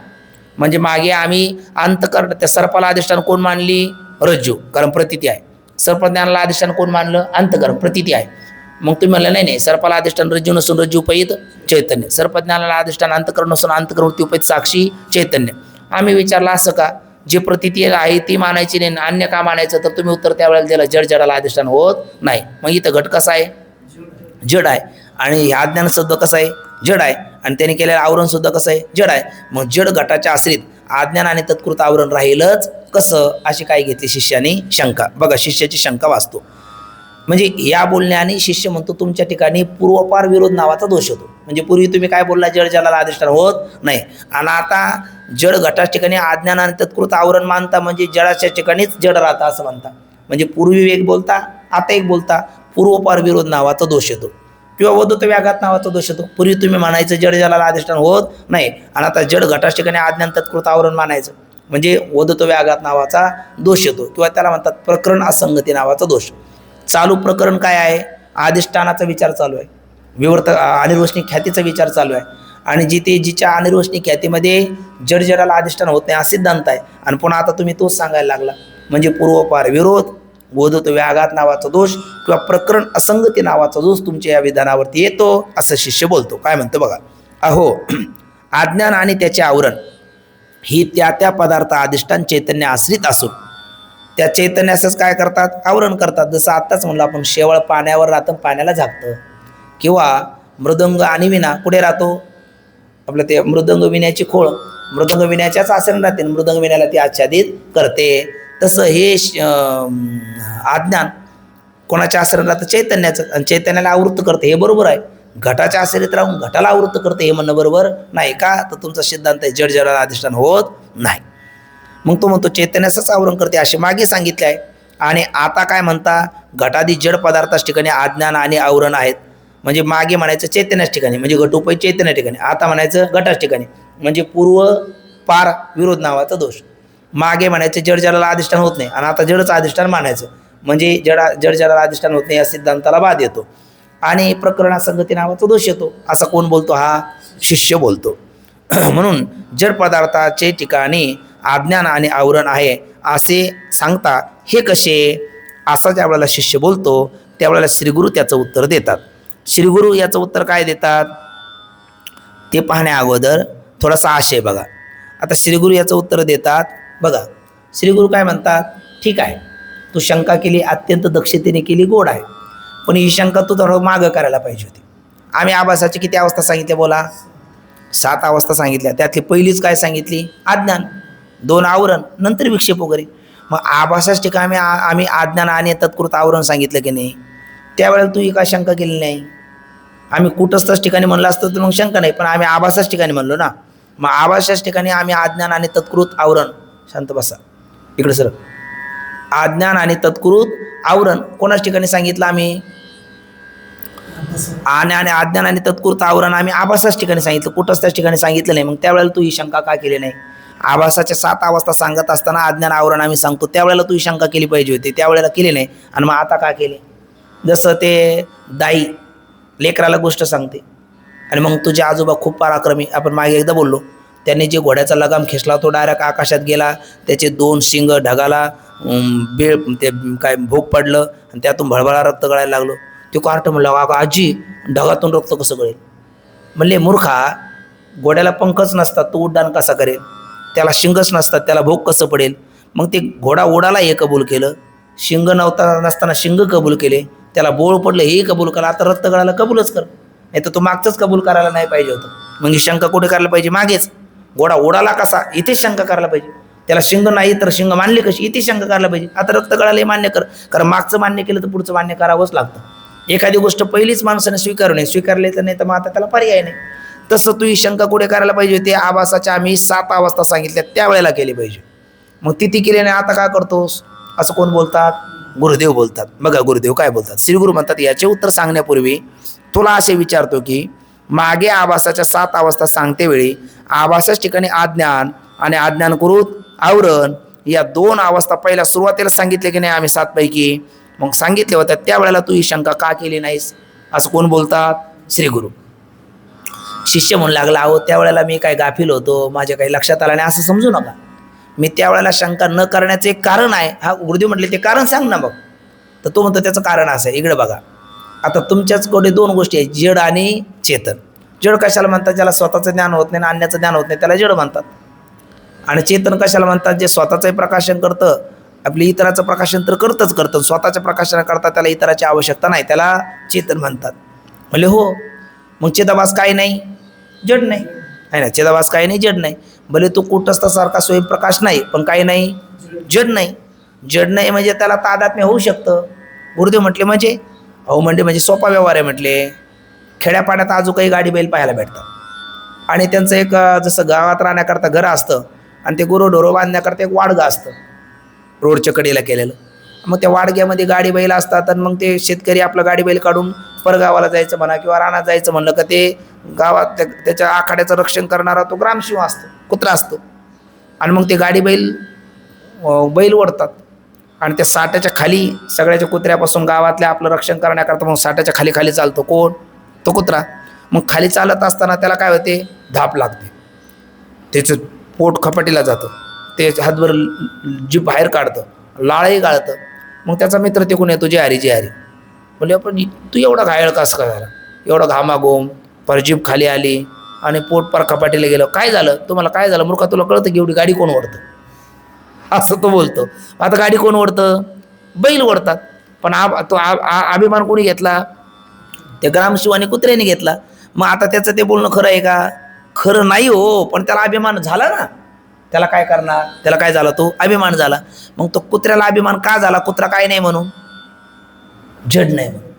Speaker 1: म्हणजे मागे आम्ही अंतःकरण त्या सर्पाला अधिष्ठान कोण मानली, रज्जू, कारण प्रतीती आहे. सर्पज्ञानाला अधिष्ठान कोण मानलं, अंतःकरण, प्रतीती आहे. मग तुम्ही म्हणलं नाही, सर्पाला अधिष्ठान रज्जू नसून रज्जू उपहित चैतन्य, सर्पज्ञानाला अधिष्ठान अंतःकरण नसून अंतःकरण वृत्ती उपहित साक्षी चैतन्य. आम्ही विचारलं असं का, जे प्रतीती आहे ती मानायची नाही, अन्य का मानायचं, तर तुम्ही उत्तर त्यावेळेला दिलं जड जडाला अधिष्ठान होत नाही. मग इथं घट कसा आहे, जड आहे, आणि ह्या अज्ञान शब्द कसं आहे, जड आहे, आणि त्याने केलेलं आवरण सुद्धा कसं आहे, जड आहे. मग जड घटाच्या आश्रित अज्ञान आणि तत्कृत आवरण राहीलच कसं, अशी काय घेतली शिष्याने शंका. बघा, शिष्याची शंका वाचतो. म्हणजे या बोलण्याने शिष्य म्हणतो तुमच्या ठिकाणी पूर्वपार विरोध नावाचा दोष होतो. म्हणजे पूर्वी तुम्ही काय बोलला, जड जडाला अधिष्ठान होत नाही, आणि आता जड घटाच्या ठिकाणी अज्ञान आणि तत्कृत आवरण मानता, म्हणजे जडाच्या ठिकाणीच जड राहता असं म्हणता. म्हणजे पूर्वी एक बोलता, आता एक बोलता, पूर्वपार विरोध नावाचा दोष येतो, किंवा वदुत व्याघात नावाचा दोष येतो. पूर्वी तुम्ही म्हणायचं जड जडाला अधिष्ठान होत नाही, आणि आता जड घटाच्या ठिकाणी अज्ञान तत्कृत आवरण मानायचं, म्हणजे वदुत व्याघात नावाचा दोष येतो, किंवा त्याला म्हणतात प्रकरण असंगती नावाचा दोष. चालू प्रकरण काय आहे, अधिष्ठानाचा विचार चालू आहे, विवर्त अनिर्वचनी ख्यातीचा विचार चालू आहे, आणि जिच्या अनिर्वचनी ख्यातीमध्ये जड जडाला अधिष्ठान होत नाही हा सिद्धांत आहे. आणि पुन्हा आता तुम्ही तोच सांगायला लागला, म्हणजे पूर्वपार विरोध, वदुत व्याघात नावाचा दोष, किंवा प्रकरण असंगती नावाचा दोष तुमच्या या विधानावरती येतो, असं शिष्य बोलतो. काय म्हणतो बघा, अहो अज्ञान आणि त्याचे आवरण ही त्या पदार्थ अधिष्ठान चैतन्य आश्रित असून त्या चैतन्यासच काय करतात, आवरण करतात. जसं आत्ताच म्हणलं आपण, शेवळ पाण्यावर राहतं, पाण्याला झाकतं, किंवा मृदंग आणि विणा कुठे राहतो, आपलं ते मृदंग विण्याची खोळ, मृदंग विण्याच्याच आचरण राहते, मृदंग विण्याला ती आच्छादित करते. तसं हे अज्ञान कोणाच्या आश्रयात राहतं, चैतन्याचं, आणि चैतन्याला आवृत्त करते, हे बरोबर आहे. घटाच्या आश्रयात राहून घटाला आवृत्त करते हे म्हणणं बरोबर नाही का, तर तुमचा सिद्धांत आहे जड जडाला अधिष्ठान होत नाही. मग तो म्हणतो चैतन्याचंच आवरण करते असे मागे सांगितले आहे. आणि आता काय म्हणता, घटादी जड पदार्थाच्या ठिकाणी अज्ञान आणि आवरण आहेत. म्हणजे मागे म्हणायचं चैतन्याच्या ठिकाणी, म्हणजे घटोपै चैतन्या ठिकाणी, आता म्हणायचं घटाच्या ठिकाणी, म्हणजे पूर्व पार विरोध नावाचा दोष. मागे म्हणायचं जड जडाला अधिष्ठान होत नाही, आणि आता जडचं अधिष्ठान मानायचं, म्हणजे जड जडाला अधिष्ठान होत नाही या सिद्धांताला बाद येतो. आणि प्रकरणासंगती नावाचा दोष येतो. असा कोण बोलतो, हा शिष्य बोलतो. म्हणून जड पदार्थाचे ठिकाणी अज्ञान आणि आवरण आहे असे सांगता हे कसे, असा ज्या वेळेला शिष्य बोलतो त्यावेळेला श्रीगुरू त्याचं उत्तर देतात. श्रीगुरू याचं उत्तर काय देतात ते पाहण्या अगोदर थोडासा आशय बघा. आता श्रीगुरू याचं उत्तर देतात बघा. श्रीगुरू काय म्हणतात, ठीक आहे तू शंका केली, अत्यंत दक्षतेने केली, गोड आहे, पण ही शंका तू थोडं मागं करायला पाहिजे होती. आम्ही आभासाची किती अवस्था सांगितल्या, बोला 7 अवस्था सांगितल्या. त्यातली पहिलीच काय सांगितली, अज्ञान, 2 आवरण, नंतर विक्षेप वगैरे. मग आभासाच्या ठिकाणी आम्ही अज्ञान आणि तत्कृत आवरण सांगितलं की नाही, त्यावेळेला तू ही काय शंका केली नाही. आम्ही कुठंच ठिकाणी म्हणलं असतं तर मग शंका नाही, पण आम्ही आभासाच्या ठिकाणी म्हणलो ना. मग आभासाच्या ठिकाणी आम्ही अज्ञान आणि तत्कृत आवरण, शांत बसा इकडे सर, आज्ञान आणि तत्कृत आवरण कोणाच ठिकाणी सांगितलं आम्ही? आणि आज्ञान आणि तत्कृत आवरण आम्ही आभासाच ठिकाणी सांगितलं, कुठंच त्याच ठिकाणी सांगितलं नाही. मग त्यावेळेला तू ही शंका का केली नाही? आभासाच्या 7 अवस्था सांगत असताना आज्ञान आवरण आम्ही सांगतो, त्यावेळेला तू ही शंका केली पाहिजे होती, त्यावेळेला केली नाही. आणि मग आता का केली? जसं ते दाई लेकराला गोष्ट सांगते आणि मग तुझे आजोबा खूप पराक्रमी, आपण मागे एकदा बोललो, त्यांनी जे घोड्याचा लगाम खेचला तो डायरेक्ट आकाशात गेला, त्याचे 2 शिंग ढगाला बेळ ते काय भोग पडलं आणि त्यातून भळभळा रक्त गळायला लागलो. तो कार्ट म्हणला, अगं आजी, ढगातून रक्त कसं गळेल? म्हणले, मूर्खा, घोड्याला पंखच नसतात, तो उड्डाण कसा करेल? त्याला शिंगच नसतात, त्याला भोग कसं पडेल? मग ते घोडा उडाला हे कबूल केलं, शिंग नसताना शिंग कबूल केले, त्याला बोळ पडलं हे कबूल करा, आता रक्त गळायला कबूलच कर, नाही तर तो मागचंच कबूल करायला नाही पाहिजे होतं. मग ही शंका कुठे करायला पाहिजे? मागेच. घोडा उडाला कसा इथे शंका करायला पाहिजे, त्याला शिंग नाही तर शिंग मानली कशी इथे शंका करायला पाहिजे. आता रक्त गळाले मान्य कर, कारण मागचं मान्य केलं तर पुढचं मान्य करावंच लागतं. एखादी गोष्ट पहिलीच माणसाने स्वीकारले तर नाही तर मग आता त्याला पर्याय नाही. तसं तू ही शंका कुठे करायला पाहिजे होती? आभासाच्या आम्ही 7 अवस्था सांगितल्या त्यावेळेला केली पाहिजे. मग तिथे केली नाही, आता काय करतोस? असं कोण बोलतात? गुरुदेव बोलतात. बघा गुरुदेव काय बोलतात. श्री गुरु म्हणतात, याचे उत्तर सांगण्यापूर्वी तुला असे विचारतो की मागे आभासाच्या 7 अवस्था सांगते वेळी आभासाच्या ठिकाणी आज्ञान आणि आज्ञानकृत आवरण या 2 अवस्था पहिल्या सुरुवातीला सांगितले की नाही आम्ही 7 पैकी? मग सांगितले होत्या, त्यावेळेला तू ही शंका का केली नाहीस? असं कोण बोलतात? श्री गुरु. शिष्य म्हणू लागला, अहो त्यावेळेला मी काय गाफील होतो, माझ्या काही लक्षात आलं नाही, असं समजू नका. मी त्यावेळेला शंका न करण्याचं एक कारण आहे. हा गुरुदेव म्हटले, ते कारण सांग ना. बघ तर तो म्हणतो त्याचं कारण असं आहे. इकडे बघा, आता तुमच्याचकडे 2 गोष्टी आहेत, जड आणि चेतन. जड कशाला म्हणतात? ज्याला स्वतःचं ज्ञान होत नाही ना अन्याचं ज्ञान होत नाही त्याला जड म्हणतात. आणि चेतन कशाला म्हणतात? जे स्वतःचंही प्रकाशन करतं, आपली इतराचं प्रकाशन तर करतं, स्वतःच्या प्रकाशनाकरता त्याला इतराची आवश्यकता नाही, त्याला चेतन म्हणतात. म्हणले हो, मग चिदाभास काही नाही, जड नाही आहे ना. चिदाभास काही नाही, जड नाही. भले तो कुटस्थासारखा स्वयंप्रकाश नाही, पण काही नाही, जड नाही. जड नाही म्हणजे त्याला तादात्म्य होऊ शकतं. गुरुदेव म्हटले म्हणजे? अहो म्हणजे सोपा व्यवहार आहे म्हटले. खेड्यापाड्यात आजू काही गाडी बैल पाहायला भेटतात आणि त्यांचं एक जसं गावात राहण्याकरता घर असतं आणि ते गुरंढोरं बांधण्याकरता एक वाडगं असतं रोडच्या कडेला केलेलं. मग त्या वाडग्यामध्ये गाडी बैल असतात आणि मग ते शेतकरी आपलं गाडी बैल काढून परगावाला जायचं म्हणा किंवा रानात जायचं म्हणलं का ते गावात त्याच्या आखाड्याचं रक्षण करणारा तो ग्रामशिव असतो, कुत्रा असतो. आणि मग ते गाडी बैल ओढतात आणि त्या साठ्याच्या खाली सगळ्याच्या कुत्र्यापासून गावातल्या आपलं रक्षण करण्याकरता मग साठ्याच्या खाली चालतो कोण? तो कुत्रा. मग खाली चालत असताना त्याला काय होते? धाप लागते, त्याचं पोट खपाटीला जातं, ते हातभर जीभ बाहेर काढतं, लाळही गाळतं. मग त्याचा मित्र तिकून येतो, जे हरी म्हणजे आपण तू एवढा घायल कसं काय झाला? एवढा घामाघूम, पर जीभ खाली आली आणि पोट पर खपाटीला गेलं, काय झालं? तुम्हाला काय झालं? मूर्खा, तुला कळतं की एवढी गाडी कोण ओढतं? असं तो बोलतो. आता गाडी कोण ओढतं? बैल ओढतात. पण तो अभिमान कोणी घेतला? त्या ग्रामशिवाने कुत्र्याने घेतला. मग आता त्याचं ते बोलणं खरं आहे का? खरं नाही हो, पण त्याला अभिमान झाला ना. त्याला काय करणार? त्याला काय झाला? तो अभिमान झाला. मग तो कुत्र्याला अभिमान का झाला? कुत्रा काय नाही म्हणून, जड नाही म्हणून.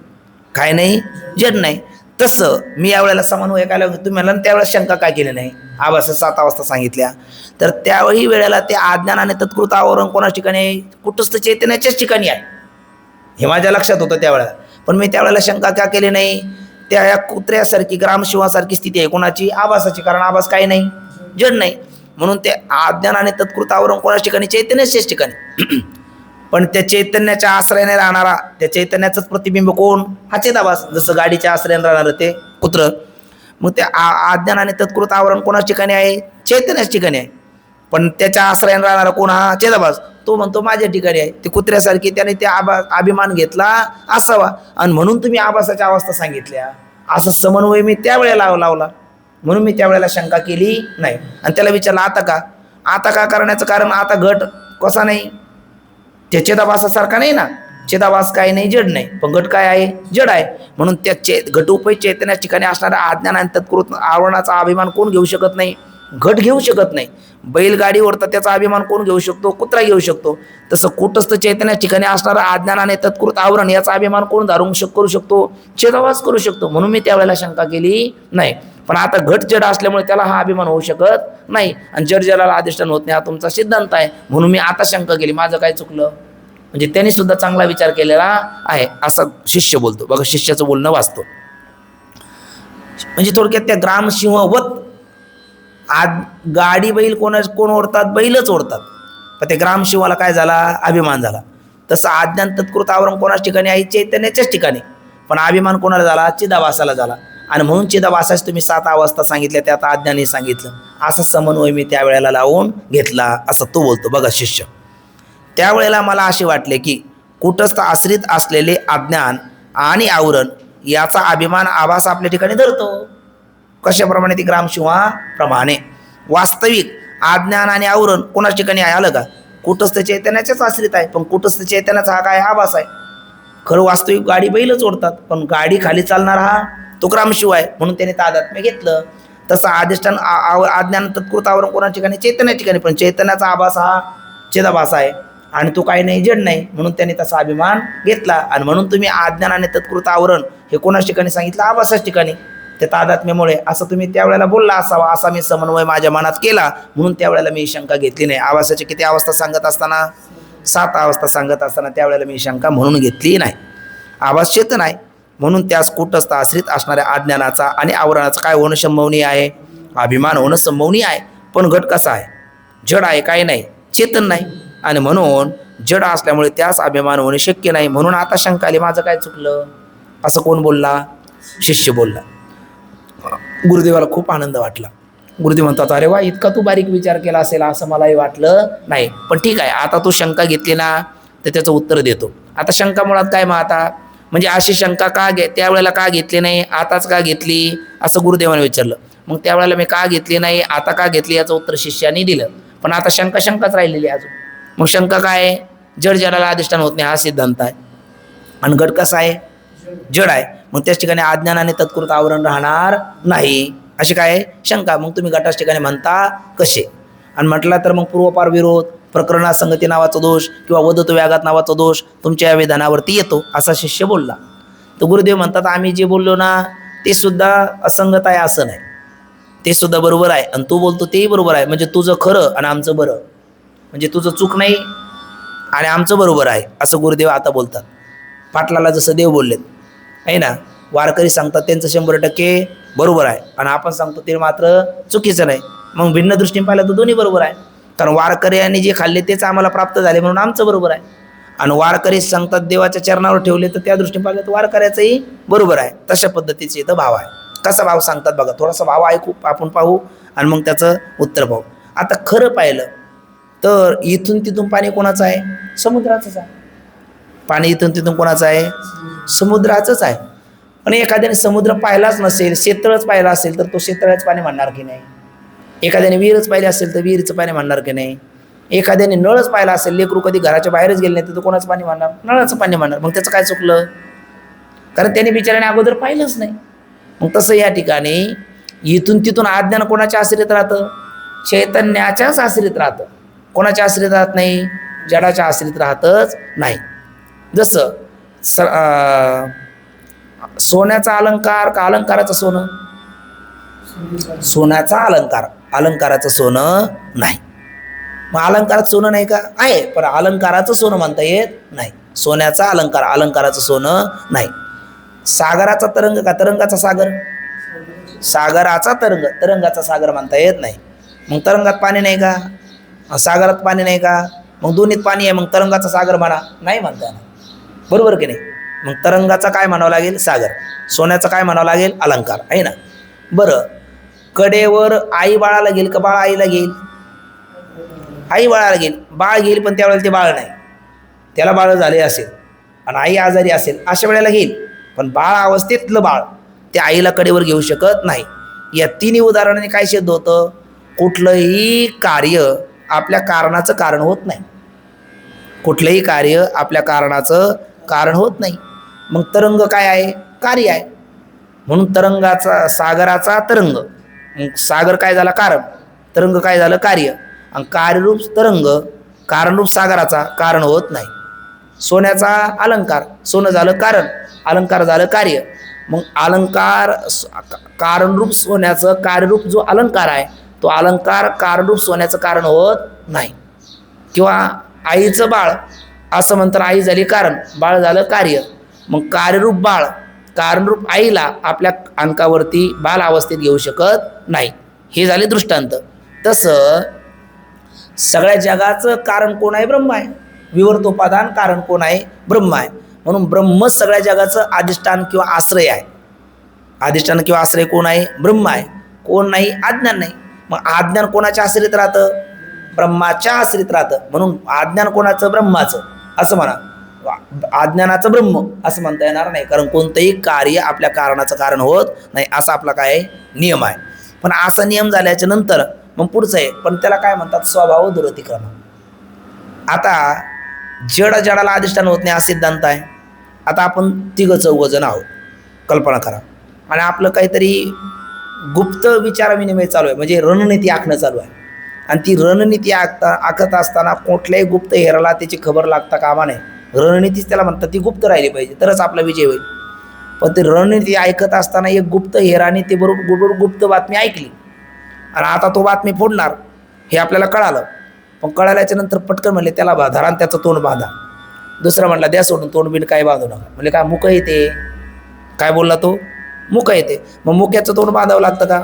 Speaker 1: काय नाही? जड नाही. तसं मी यावेळेला समन्वय काय तुम्ही म्हणला त्यावेळेस शंका काय केली नाही? आभास 7 अवस्था सांगितल्या तर त्यावेळी वेळेला ते अज्ञान आणि तत्कृत आवरण कोणाच्या ठिकाणी आहे? कुटस्थ चैतन्याच्याच ठिकाणी आहे, हे माझ्या लक्षात होतं त्यावेळेला. पण मी त्यावेळेला शंका का केली नाही? त्या या कुत्र्यासारखी ग्रामशिवासारखी स्थिती आहे कोणाची? आभासाची. कारण आभास काही नाही, जड नाही. म्हणून ते अज्ञान आणि तत्कृत आवरण कोणाच्या ठिकाणी? चैतन्याच्याच ठिकाणी. पण त्या चैतन्याच्या आश्रयाने राहणारा, त्या चैतन्याचंच प्रतिबिंब कोण? हा चिदाभास. जसं गाडीच्या आश्रयाने राहणारं ते कुत्रं. मग ते अज्ञान आणि तत्कृत आवरण कोणाच्या ठिकाणी आहे? चैतन्याच्या ठिकाणी आहे. पण त्याच्या आश्रयाने राहणारा कोण? हा चिदाभास. तो म्हणतो माझ्या ठिकाणी आहे. ते कुत्र्यासारखी त्याने ते अभिमान घेतला असावा आणि म्हणून तुम्ही आभासाच्या अवस्था सांगितल्या. असं समन्वय मी त्यावेळेला लावला, म्हणून मी त्यावेळेला शंका केली नाही. आणि त्याला विचारलं आता का करण्याचं कारण? आता घट कसा नाही? त्या चिदाभासासारखा नाही ना. चिदाभास काय नाही, जड नाही. पण घट काय आहे? जड आहे. म्हणून त्या घटोपय चैतन्या ठिकाणी असणाऱ्या अज्ञान आणि तत्कृत आवरणाचा अभिमान कोण घेऊ शकत नाही? घट घेऊ शकत नाही. बैलगाडी ओढतात त्याचा अभिमान कोण घेऊ शकतो? कुत्रा घेऊ शकतो. तसं कुटस्थ चैतन्या ठिकाणी असणारं अज्ञान आणि तत्कृत आवरण याचा अभिमान कोण करू शकतो? चिदाभास करू शकतो. म्हणून मी त्यावेळेला शंका केली नाही. पण आता घट जड असल्यामुळे त्याला हा अभिमान होऊ शकत नाही आणि जड जडाला अधिष्ठान होत नाही, हा तुमचा सिद्धांत आहे. म्हणून मी आता शंका केली. माझं काय चुकलं? म्हणजे त्यांनी सुद्धा चांगला विचार केलेला आहे असं शिष्य बोलतो. बघा शिष्याचं बोलणं वाचतो. म्हणजे थोडक्यात त्या ग्रामसिंहवत आज गाडी बैल कोण ओढतात? बैलच ओढतात. पण त्या ग्रामसिंहाला काय झाला? अभिमान झाला. तसं अज्ञान तत्कृत आवरण कोणाच ठिकाणी आहे? चैतन्याच्याच ठिकाणी. पण अभिमान कोणाला झाला? चिदाभासाला झाला. आणि म्हणून चिदाभासाच तुम्ही 7 अवस्था सांगितल्या, त्यात अज्ञानी सांगितलं. असा समन्वय मी त्यावेळेला लावून घेतला असं तो बोलतो. बघा शिष्य, त्यावेळेला मला असे वाटले की कुटस्थ आश्रित असलेले अज्ञान आणि आवरण याचा अभिमान आभास आपल्या ठिकाणी धरतो. कशाप्रमाणे? ती ग्रामसिंहाप्रमाणे. वास्तविक अज्ञान आणि आवरण कोणाच ठिकाणी आहे? आलं का? कुटस्थ चैतन्याच्याच आश्रित आहे. पण कुटस्थ चैतन्याचा हा काय? आभास आहे. खरं वास्तविक गाडी बैलच ओढतात, पण गाडी खाली चालणार हा तो ग्रामशिव आहे. म्हणून त्याने तादात्म्य घेतलं. तसं अधिष्ठान अज्ञान तत्कृत आवरण कोणाच्या ठिकाणी? चैतन्याच्या ठिकाणी. पण चैतन्याचा आभास हा चिदाभास आहे आणि तो काही नाही, जड नाही. म्हणून त्यांनी तसा अभिमान घेतला. आणि म्हणून तुम्ही अज्ञान आणि तत्कृत आवरण हे कोणाच्या ठिकाणी सांगितलं? आभासाच्या ठिकाणी. ते तादात्म्यामुळे असं तुम्ही त्यावेळेला बोलला असावा, असा मी समन्वय माझ्या मनात केला. म्हणून त्यावेळेला मी शंका घेतली नाही. आभासाची किती अवस्था सांगत असताना? 7 अवस्था सांगत असताना त्यावेळेला मी शंका म्हणून घेतली नाही. आभास चेतन आहे, म्हणून त्यास कुटस्थ आश्रित असणाऱ्या अज्ञानाचा आणि आवरणाचा काय होणं संभवनीय आहे? अभिमान होणं संभवनीय आहे. पण घट कसा आहे? जड आहे, काय नाही, चेतन नाही. आणि म्हणून जड असल्यामुळे त्यास अभिमान होणे शक्य नाही. म्हणून आता शंका आली, माझं काय चुकलं? असं कोण बोलला? शिष्य बोलला. गुरुदेवाला खूप आनंद वाटला. गुरुदेव म्हणतात, अरे वा, इतका तू बारीक विचार केला असेल असं मलाही वाटलं नाही. पण ठीक आहे, आता तू शंका घेतली ना, तर त्याचं उत्तर देतो. आता शंका मुळात काय? मग आता म्हणजे अशी शंका का त्यावेळेला का घेतली नाही, आताच का घेतली, असं गुरुदेवाने विचारलं. मग त्यावेळेला मी का घेतली नाही, आता का घेतली, याचं उत्तर शिष्याने दिलं. पण आता शंकाच राहिलेली अजून. मग शंका काय आहे? जड जडाला अधिष्ठान होत नाही हा सिद्धांत आहे. आणि घट कसा आहे? जड आहे. मग त्याच ठिकाणी अज्ञान आणि तत्कृत आवरण राहणार नाही, अशी काय शंका. मग तुम्ही घटाच ठिकाणी म्हणता कसे? आणि म्हटला तर मग पूर्वपार विरोध, प्रकरणासंगती नावाचा दोष किंवा वदतो व्याघात नावाचा दोष तुमच्या या विधानावरती येतो, असा शिष्य बोलला. तर गुरुदेव म्हणतात, आम्ही जे बोललो ना ते सुद्धा असंगत आहे असं नाही, ते सुद्धा बरोबर आहे. आणि तू बोलतो तेही बरोबर आहे. म्हणजे तुझं खरं आणि आमचं बरं, म्हणजे तुझं चूक नाही आणि आमचं बरोबर आहे, असं गुरुदेव आता बोलतात. पाटलाला जसं देव बोललेत आहे ना, वारकरी सांगतात त्यांचं 100% बरोबर आहे आणि आपण सांगतो ते मात्र चुकीचं नाही. मग भिन्न दृष्टीने पाहिलं तर दोन्ही बरोबर आहे. कारण वारकऱ्यांनी जे खाल्ले तेच आम्हाला प्राप्त झाले म्हणून आमचं बरोबर आहे. आणि वारकरी सांगतात देवाच्या चरणावर ठेवले, तर त्या दृष्टीने पाहिलं तर वारकऱ्याचंही बरोबर आहे. तशा पद्धतीचे इथं भाव आहे. कसा भाव सांगतात बघा, थोडासा भाव ऐकू आपण, पाहू आणि मग त्याचं उत्तर पाहू. आता खरं पाहिलं तर इथून तिथून पाणी कोणाचं आहे? समुद्राचंच आहे. पाणी इथून तिथून कोणाचं आहे? समुद्राचंच आहे. पण एखाद्याने समुद्र पाहिलाच नसेल, शेतळच पाहिला असेल तर तो शेतळ्याचं पाणी म्हणणार की नाही? एखाद्याने विहीरच पाहिली असेल तर विहीरचं पाणी म्हणणार की नाही? एखाद्याने नळच पाहिला असेल, लेकरू कधी घराच्या बाहेरच गेले नाही तर तो कोणाचं पाणी म्हणणार? नळाचं पाणी म्हणणार. मग त्याचं काय चुकलं? कारण त्याने बिचाराने अगोदर पाहिलंच नाही. मग तसं या ठिकाणी इथून तिथून अज्ञान कोणाच्या आश्रित राहतं? चैतन्याच्याच आश्रित राहतं. कोणाच्या आश्रित राहत नाही? जडाच्या आश्रित राहतच नाही. जसं सोन्याचा अलंकार का अलंकाराचं सोनं? सोन्याचा अलंकार, अलंकाराचं सोनं नाही. मग अलंकाराचं सोनं नाही का? आहे, पण अलंकाराचं सोनं म्हणता येत नाही. सोन्याचा अलंकार, अलंकाराचं सोनं नाही. सागराचा तरंग का तरंगाचा सागर? सागराचा तरंग, तरंगाचा सागर म्हणता येत नाही. मग तरंगात पाणी नाही का? सागरात पाणी नाही का? मग दोन्हीत पाणी आहे, मग तरंगाचा सागर म्हणा, नाही म्हणता येणार. बरोबर की नाही? मग तरंगाचा काय म्हणावं लागेल? सागर. सोन्याचं काय म्हणावं लागेल? अलंकार, आहे ना. बरं, कडेवर आई बाळाला घेईल का बाळ आईला घेईल? आई बाळाला घेईल. बाळ घेईल, पण त्यावेळेला ते बाळ नाही, त्याला बाळ झाले असेल आणि आई आजारी असेल, अशा वेळेला घेईल. पण बाळ अवस्थेतलं बाळ त्या आईला कडेवर घेऊ शकत नाही. या तिन्ही उदाहरणाने काय सिद्ध होतं? कुठलंही कार्य आपल्या कारणाचं कारण होत नाही. कुठलंही कार्य आपल्या कारणाचं कारण होत नाही. मग तरंग काय आहे? कार्य आहे. म्हणून तरंगाचा, सागराचा तरंग, मग सागर काय झाला? कारण. तरंग काय झालं? कार्य. आणि कार्यरूप तरंग कारणरूप सागराचा कारण होत नाही. सोन्याचा अलंकार, सोनं झालं कारण, अलंकार झालं कार्य. मग अलंकार कारणरूप सोन्याचं, कार्यरूप जो अलंकार आहे तो अलंकार कारणरूप सोन्याचं कारण होत नाही. किंवा आईचं बाळ असं म्हणताना आई झाली कारण, बाळ झालं कार्य. मग कार्यरूप बाळ कारणरूप आईला आपल्या अंकावरती बाल अवस्थेत घेऊ शकत नाही. हे झाले दृष्टांत. तसं सगळ्या जगाचं कारण कोण आहे? ब्रह्म आहे. विवर्तोपादान कारण कोण आहे? ब्रह्म आहे. म्हणून ब्रह्म सगळ्या जगाचं अधिष्ठान किंवा आश्रय आहे. अधिष्ठान किंवा आश्रय कोण आहे? ब्रह्म आहे. कोण नाही? अज्ञान नाही. मग अज्ञान कोणाच्या आश्रित राहतं? ब्रह्माच्या आश्रित राहतं. म्हणून अज्ञान कोणाचं? ब्रह्माचं. असं म्हणा, अज्ञानाचं ब्रह्म असं म्हणता येणार नाही, कारण कोणतंही कार्य आपल्या कारणाचं कारण होत नाही, असा आपला काय नियम आहे. पण असा नियम झाल्याच्या नंतर मग पुढचं आहे, पण त्याला काय म्हणतात? स्वभाव दुरतिक्रम. आता जडाला अधिष्ठान होत नाही हा सिद्धांत आहे. आता आपण 3-4 आहोत, कल्पना करा, आणि आपलं काहीतरी गुप्त विचारविनिमय चालू आहे, म्हणजे रणनीती आखणं चालू आहे. आणि ती रणनीती आखत असताना कुठल्याही गुप्त हेराला त्याची खबर लागता कामा नये. रणनीतीच त्याला म्हणतात, ती गुप्त राहिली पाहिजे, तरच आपला विजय होईल. पण ती रणनीती ऐकत असताना एक गुप्त हेराने ते बरोबर गुप्त बातमी ऐकली, आणि आता तो बातमी फोडणार हे आपल्याला कळालं. पण कळाल्याच्या नंतर पटकन म्हणले त्याला धरा आणि त्याचं तोंड बांधा. दुसरा म्हणला द्या सोडून, तोंड बिंड काय बांधू नका. म्हणजे काय मुकं येते? काय बोलला तो? मुकं येते. मग मुक्याचं तोंड बांधावं लागतं का?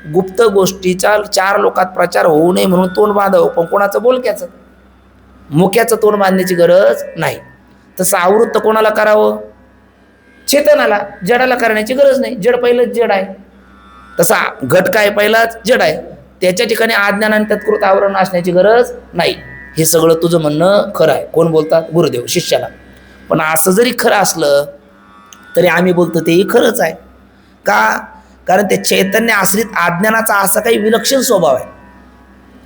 Speaker 1: गुप्त गोष्टीचा 4 लोकात प्रचार होऊ नये म्हणून तोंड बांधावं. पण कोणाचं? बोलक्याचं. मुक्याचं तोंड बांधण्याची गरज नाही. तसं आवृत्त कोणाला करावं? चेतनाला. जडाला करण्याची गरज नाही, जड पहिलंच जड आहे. तसा घट काय? पहिलाच जड आहे. त्याच्या ठिकाणी अज्ञान आणि तत्कृत आवरण असण्याची गरज नाही. हे सगळं तुझं म्हणणं खरं आहे. कोण बोलतात? गुरुदेव शिष्याला. पण असं जरी खरं असलं तरी आम्ही बोलतो तेही खरंच आहे. का? कारण ते चैतन्य आश्रित अज्ञानाचा असा काही विलक्षण स्वभाव आहे.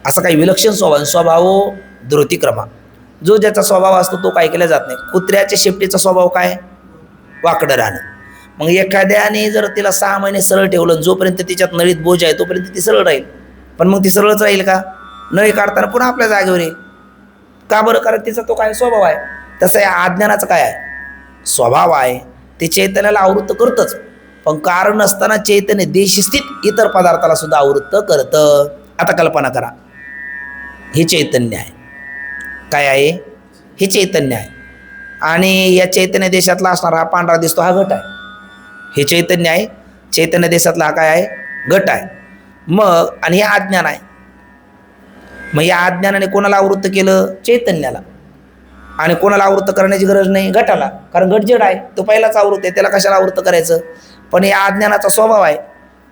Speaker 1: असा काही विलक्षण स्वभाव द्रुतिक्रमा. जो ज्याचा स्वभाव असतो तो काय केला जात नाही. कुत्र्याच्या शेपटीचा स्वभाव काय? वाकडं राहणं. मग एखाद्याने जर तिला 6 महिने सरळ ठेवलं, जोपर्यंत तिच्यात नळीत बोज आहे तोपर्यंत ती सरळ राहील. पण मग ती सरळच राहील का? नळी काढताना पुन्हा आपल्या जागेवर येईल. का बरं? कारण तिचा तो काय स्वभाव आहे. तसं या अज्ञानाचं काय आहे? स्वभाव आहे. ते चैतन्याला आवृत्त करतंच, पण कारण नसताना चैतन्य देशस्थित इतर पदार्थाला सुद्धा आवृत्त करतं. आता कल्पना करा, हे चैतन्य आहे. काय आहे? हे चैतन्य आहे. आणि या चैतन्य देशातला असणारा हा पांढरा दिसतो हा घट आहे. हे चैतन्य आहे. चैतन्य देशातला हा काय आहे? घट आहे. मग आणि हे अज्ञान आहे. मग या अज्ञानाने कोणाला आवृत्त केलं? चैतन्याला. आणि कोणाला आवृत्त करण्याची गरज नाही? घटाला. कारण घट जड आहे, तो पहिलाच आवृत्त आहे, त्याला कशाला आवृत्त करायचं? पण या अज्ञानाचा स्वभाव आहे,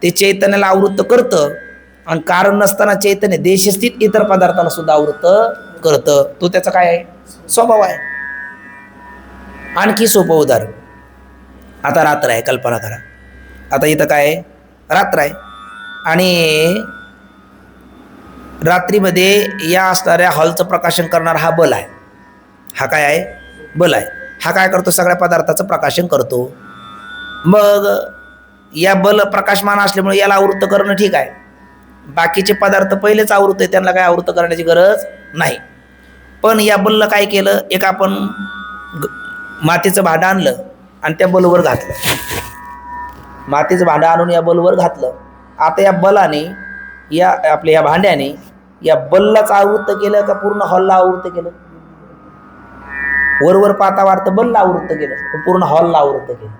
Speaker 1: ते चैतन्याला आवृत्त करतं, आणि कारण नसताना चैतन्य देशस्थित इतर पदार्थाला सुद्धा आवृत्त करतं. तो त्याचा काय आहे? स्वभाव आहे. आणखी सोपं उदाहरण, आता रात्र आहे, कल्पना करा. आता इथं काय आहे? रात्र आहे. आणि रात्रीमध्ये या असणाऱ्या हॉलचं प्रकाशन करणारा हा बल आहे. हा काय आहे? बल आहे. हा काय करतो? सगळ्या पदार्थाचं प्रकाशन करतो. मग या बल प्रकाशमान असल्यामुळे याला आवृत्त करणं ठीक आहे. बाकीचे पदार्थ पहिलेच आवृत्त आहे, त्यांना काय आवृत्त करण्याची गरज नाही. पण या बलला काय केलं? एक आपण मातीचं भांडं आणलं आणि त्या बलवर घातलं. मातीचं भांडं आणून या बलवर घातलं. आता या बलाने या भांड्याने या बललाच आवृत्त केलं का पूर्ण हॉलला आवृत्त केलं? वर पाता वाढतं बलला आवृत्त केलं, पण पूर्ण हॉलला आवृत्त केलं.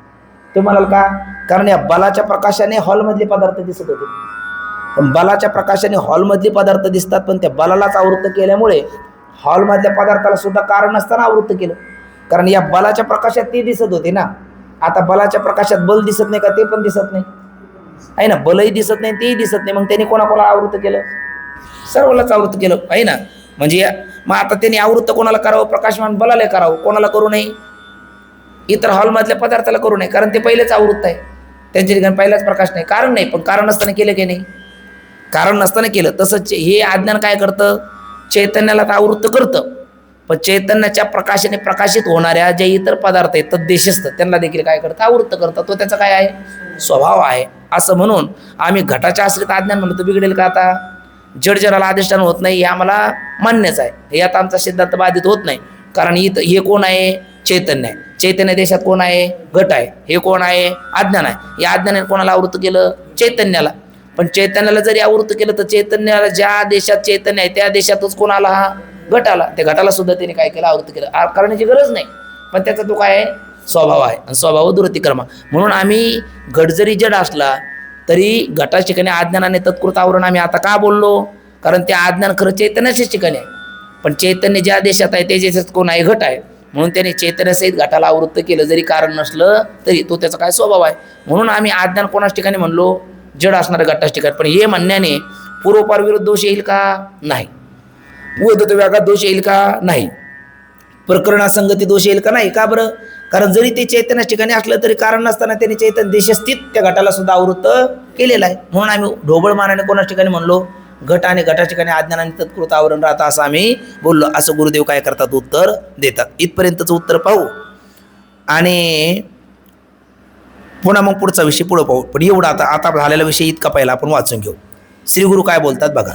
Speaker 1: ते म्हणाल का? कारण या बलाच्या प्रकाशाने हॉलमधले पदार्थ दिसत होते. पण बलाच्या प्रकाशाने हॉलमधले पदार्थ दिसतात, पण त्या बलालाच आवृत्त केल्यामुळे हॉलमधल्या पदार्थाला सुद्धा कारण नसताना आवृत्त केलं. कारण या बलाच्या प्रकाशात ते दिसत होते ना. आता बलाच्या प्रकाशात बल दिसत नाही का? ते पण दिसत नाही आहे ना. बलही दिसत नाही, तेही दिसत नाही. मग त्यांनी कोणाला आवृत्त केलं? सर्वलाच आवृत्त केलं आहे ना. म्हणजे मग आता त्यांनी आवृत्त कोणाला करावं? प्रकाशमान बलाला करावं. कोणाला करू नये? इतर हॉलमधल्या पदार्थाला करू नये, कारण ते पहिलेच आवृत्त आहे, त्यांच्या ठिकाणी पहिलाच प्रकाश नाही. कारण नाही, पण कारण नसताना केलं की नाही? कारण नसताना केलं. तसंच हे अज्ञान काय करतं? चैतन्याला आवृत्त करतं, पण चैतन्याच्या प्रकाशाने प्रकाशित होणाऱ्या जे इतर पदार्थ आहेत तद्देशस्थ त्यांना देखील काय करतं? आवृत्त करतं. तो त्याचा काय आहे? स्वभाव आहे. असं म्हणून आम्ही घटाच्या आश्रित अज्ञान म्हणतो. बिघडेल का? आता जडाला अधिष्ठान होत नाही हे आम्हाला मान्यच आहे. यात आमचा सिद्धांत बाधित होत नाही, कारण इथं हे कोण आहे? चैतन्य आहे. चैतन्य देशात कोण आहे? घट आहे. हे कोण आहे? अज्ञान आहे. या अज्ञानाने कोणाला आवृत्त केलं? चैतन्याला. पण चैतन्याला जरी आवृत्त केलं तर चैतन्याला ज्या देशात चैतन्य आहे त्या देशातच कोणाला? हा घटाला. त्या घटाला सुद्धा त्याने काय केलं, आवृत्त केलं. करण्याची गरज नाही, पण त्याचा तो काय आहे, स्वभाव आहे. आणि स्वभाव दुरतिक्रमा. म्हणून आम्ही घट जरी जड असला तरी घटाच्या ठिकाणी अज्ञानाने तत्कृत आवरण आम्ही आता का बोललो, कारण ते अज्ञान खरं चैतन्याच्याच ठिकाणी आहे. पण चैतन्य ज्या देशात आहे त्या देशात कोण आहे, घट आहे. म्हणून त्याने चैतन्यसहित घटाला आवृत्त केलं, जरी कारण नसलं तरी तो त्याचा काय स्वभाव आहे. म्हणून आम्ही अज्ञान कोणाच ठिकाणी म्हणलो, जड असणाऱ्या घटाच्या ठिकाणी. पण हे म्हणण्याने पूर्वपार विरोध दोष येईल का, नाही. उद्धत व्याघात दोष येईल का, नाही. प्रकरणासंगती दोष येईल का, नाही. का बरं, कारण जरी ते चैतन्याच्या ठिकाणी असलं तरी कारण नसताना त्याने चैतन्य देशस्थित त्या घटाला सुद्धा आवृत्त केलेलं आहे. म्हणून आम्ही ढोबळ मानाने कोणाच्या ठिकाणी म्हणलो, घट आणि घटाच्या ठिकाणी अज्ञानाने तत्कृत आवरण राहतं असं आम्ही बोललो. असं गुरुदेव काय करतात, उत्तर देतात. इथपर्यंतचं उत्तर पाहू आणि पुन्हा मग पुढचा विषय पुढं पाहू. पण एवढा आता झालेला विषय इतका पहिला आपण वाचून घेऊ. श्री गुरु काय बोलतात बघा.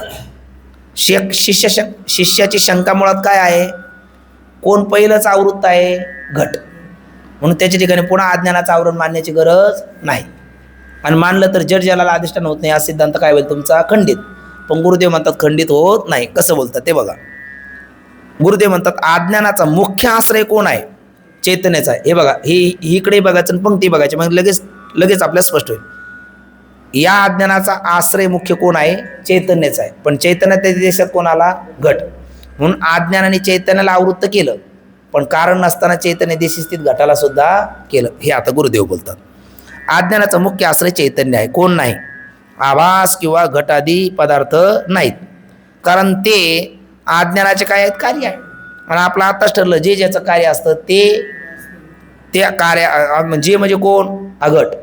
Speaker 1: शिष्याची शंका मुळात काय आहे, कोण पहिलंच आवृत्त आहे, घट. म्हणून त्याच्या ठिकाणी पुन्हा अज्ञानाचं आवरण मानण्याची गरज नाही. आणि मानलं तर जड जलाला अधिष्ठान होत नाही, हा सिद्धांत काय होईल तुमचा, खंडित. पण गुरुदेव म्हणतात खंडित होत नाही. कसं बोलतात ते बघा. गुरुदेव म्हणतात अज्ञानाचा मुख्य आश्रय कोण आहे, चैतन्याचा आहे. हे बघा, ही इकडे बघायचं आणि पंक्ती बघायची, मग लगेच आपल्याला स्पष्ट होईल. या अज्ञानाचा आश्रय मुख्य कोण आहे, चैतन्याचा आहे. पण चैतन्याच्या देशात कोणाला, घट. म्हणून अज्ञानाने चैतन्याला आवृत्त केलं, पण कारण नसताना चैतन्य देशस्थित घटाला सुद्धा केलं. हे आता गुरुदेव बोलतात. अज्ञानाचा मुख्य आश्रय चैतन्य आहे, कोण नाही, आभास किंवा घटादी पदार्थ नाहीत. कारण ते अज्ञानाचे काय आहेत, कार्य आहे. आणि आपलं आताच ठरलं, जे ज्याचं कार्य असतं ते कार्य, जे म्हणजे कोण, अघट.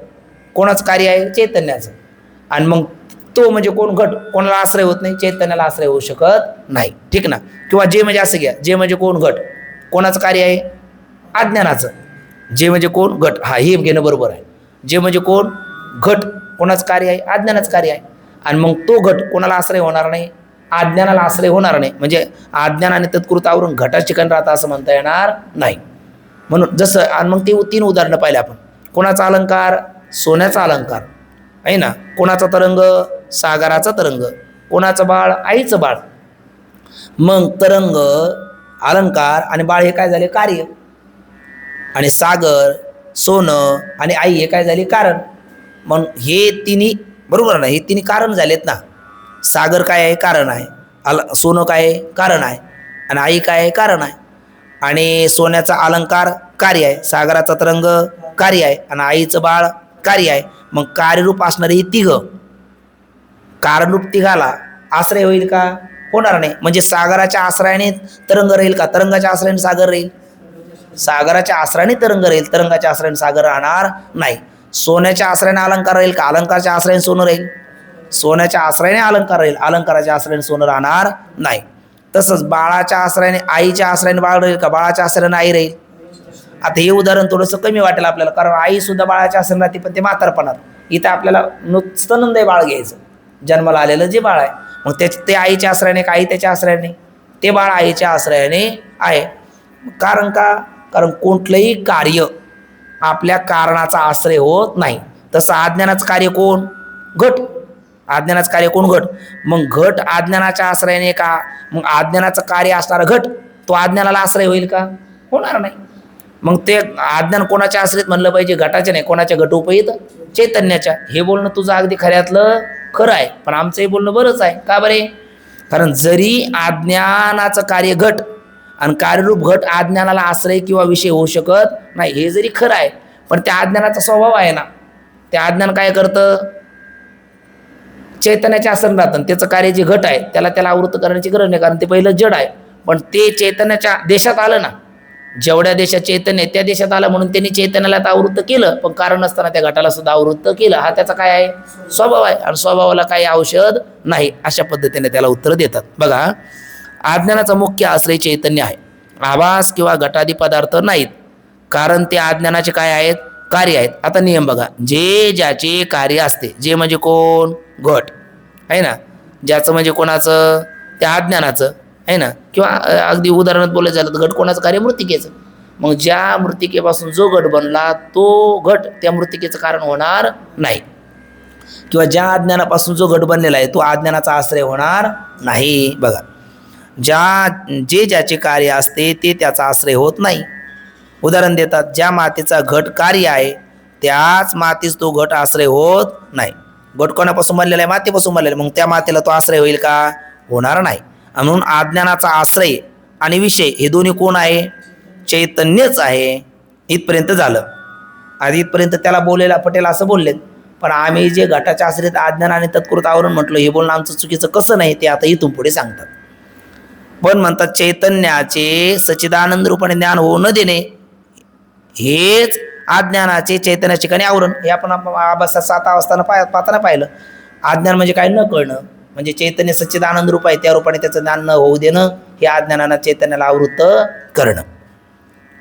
Speaker 1: कोणाचं कार्य आहे, चैतन्याचं. आणि मग तो म्हणजे कोण, घट. कोणाला आश्रय होत नाही, चैतन्याला आश्रय होऊ शकत नाही. ठीक ना. किंवा जे म्हणजे असं घ्या, जे म्हणजे कोण, घट. कोणाचं कार्य आहे, अज्ञानाचं. जे म्हणजे कोण, घट. हा, हे घेणं बरोबर आहे. जे म्हणजे कोण, घट. कोणाचं कार्य आहे, अज्ञानाचं कार्य आहे. आणि मग तो घट कोणाला आश्रय होणार नाही, अज्ञानाला आश्रय होणार नाही. म्हणजे अज्ञानाने तत्कृत आवरून घटाच्या ठिकाणी राहता असं म्हणता येणार नाही. म्हणून जसं, आणि मग ते 3 उदाहरणं पाहिले आपण. कोणाचा अलंकार, सोन्याचा अलंकार आहे ना. कोणाचा तरंग, सागराचा तरंग. कोणाचं बाळ, आईचं बाळ. मग तरंग, अलंकार आणि बाळ हे काय झाले, कार्य. आणि सागर, सोनं आणि आई हे काय झाले, कारण. मग हे तिन्ही बरोबर ना, हे तिन्ही कारण झालेत ना. सागर काय आहे, कारण आहे. सोनं काय आहे, कारण आहे. आणि आई काय आहे, कारण आहे. आणि सोन्याचा अलंकार कार्य आहे, सागराचा तरंग कार्य आहे, आणि आईचं बाळ कार्य आहे. मग कार्यरूप असणारे ही तिघं, कारणरूप तिघाला आश्रय होईल का, होणार नाही. म्हणजे सागराच्या आश्रयाने तरंग राहील का, तरंगाच्या आश्रयाने सागर राहील. सागराच्या आश्रयाने तरंग राहील, तरंगाच्या आश्रयाने सागर राहणार नाही. सोन्याच्या आश्रयाने अलंकार राहील का, अलंकाराच्या आश्रयाने सोनं राहील. सोन्याच्या आश्रयाने अलंकार राहील, अलंकाराच्या आश्रयाने सोनं राहणार नाही. तसंच बाळाच्या आश्रयाने, आईच्या आश्रयाने बाळ राहील का, बाळाच्या आश्रयाने आई राहील. आता हे उदाहरण थोडंसं कमी वाटेल आपल्याला, कारण आई सुद्धा बाळाच्या आश्रयाने राहते, पण ते म्हातारपणात. इथं आपल्याला नुसतं नंद बाळ घ्यायचं, जन्माला आलेलं जे बाळ आहे. मग ते आईच्या आश्रयाने का, आई त्याच्या आश्रयाने, ते बाळ आईच्या आश्रयाने आहे. कारण का, कारण कोणतंही कार्य आपल्या कारणाचा आश्रय होत नाही. तसं अज्ञानाचं कार्य कोण, घट. अज्ञानाचं कार्य कोण, घट. मग घट अज्ञानाच्या आश्रयाने का, मग अज्ञानाचं कार्य असणारा घट तो अज्ञानाला आश्रय होईल का, होणार नाही. मग ते अज्ञान कोणाच्या आश्रयत म्हणलं पाहिजे, घटाच्या नाही. कोणाच्या, घटोपहित चैतन्याच्या. हे बोलणं तुझं अगदी खऱ्यातलं खरं आहे, पण आमचंही बोलणं बरंच आहे. का बरे, कारण जरी अज्ञानाचं कार्य घट आणि कार्यरूप घट अज्ञानाला आश्रय किंवा विषय होऊ शकत नाही, हे जरी खरं आहे, पण त्या अज्ञानाचा स्वभाव आहे ना. ते अज्ञान काय करतं, चैतन्याच्या आश्रय राहतं. त्याचं कार्य जे घट आहे त्याला आवृत्त करण्याची गरज नाही, कारण ते पहिलं जड आहे. पण ते चैतन्याच्या देशात आलं ना, जेवढ्या देशात चैतन्य त्या देशात आलं, म्हणून त्यांनी चैतन्याला आवृत्त केलं, पण कारण नसताना त्या घटाला सुद्धा आवृत्त केलं. हा त्याचा काय आहे, स्वभाव आहे. आणि स्वभावाला काही औषध नाही. अशा पद्धतीने त्याला उत्तर देतात. बघा, अज्ञानाचा मुख्य आश्रय चैतन्य आहे, आभास किंवा घटादी पदार्थ नाहीत. कारण ते अज्ञानाचे काय आहेत, कार्य आहेत. आता नियम बघा, जे ज्याचे कार्य असते, जे म्हणजे कोण, घट आहे ना. ज्याचं म्हणजे कोणाचं, त्या अज्ञानाचं आहे ना. किंवा अगदी उदाहरणात बोलायचं झालं तर घट कोणाचं कार्य, मृत्तिकेचं. मग ज्या मृत्तिकेपासून जो घट बनला तो घट त्या मृत्तिकेचं कारण होणार नाही. किंवा ज्या अज्ञानापासून जो घट बनलेला आहे तो अज्ञानाचा आश्रय होणार नाही. बघा, जे ज्याचे कार्य असते ते त्याचा आश्रय होत नाही. उदाहरण देतात, ज्या मातेचा घट कार्य आहे त्याच मातीच तो घट आश्रय होत नाही. घट कोणापासून बनलेला आहे? मातेपासून बनलेला आहे. मग त्या मातेला तो आश्रय होईल का? होणार नाही. म्हणून अज्ञानाचा आश्रय आणि विषय हे दोन्ही कोण आहे? चैतन्यच आहे. इथपर्यंत झालं. आधी इथपर्यंत त्याला बोलायला पटेल असं बोलले, पण आम्ही जे घटाच्या आश्रित अज्ञान आणि तत्कृत आवरण म्हटलं, हे बोलणं आमचं चुकीचं कसं नाही ते आता इथून पुढे सांगतात. पण म्हणतात चैतन्याचे सच्चिदानंद रूपाने ज्ञान होऊ न देणे हेच अज्ञानाचे चैतन्याच्या ठिकाणी आवरण. हे आपण अभ्यासात 7 अवस्थानं पाहताना पाहिलं. अज्ञान म्हणजे काय? न कळणं. म्हणजे चैतन्य सच्चिदानंद रूप आहे, त्या रूपाने त्याचं ज्ञान न होऊ देणं हे अज्ञानानं चैतन्याला आवृत्त करणं.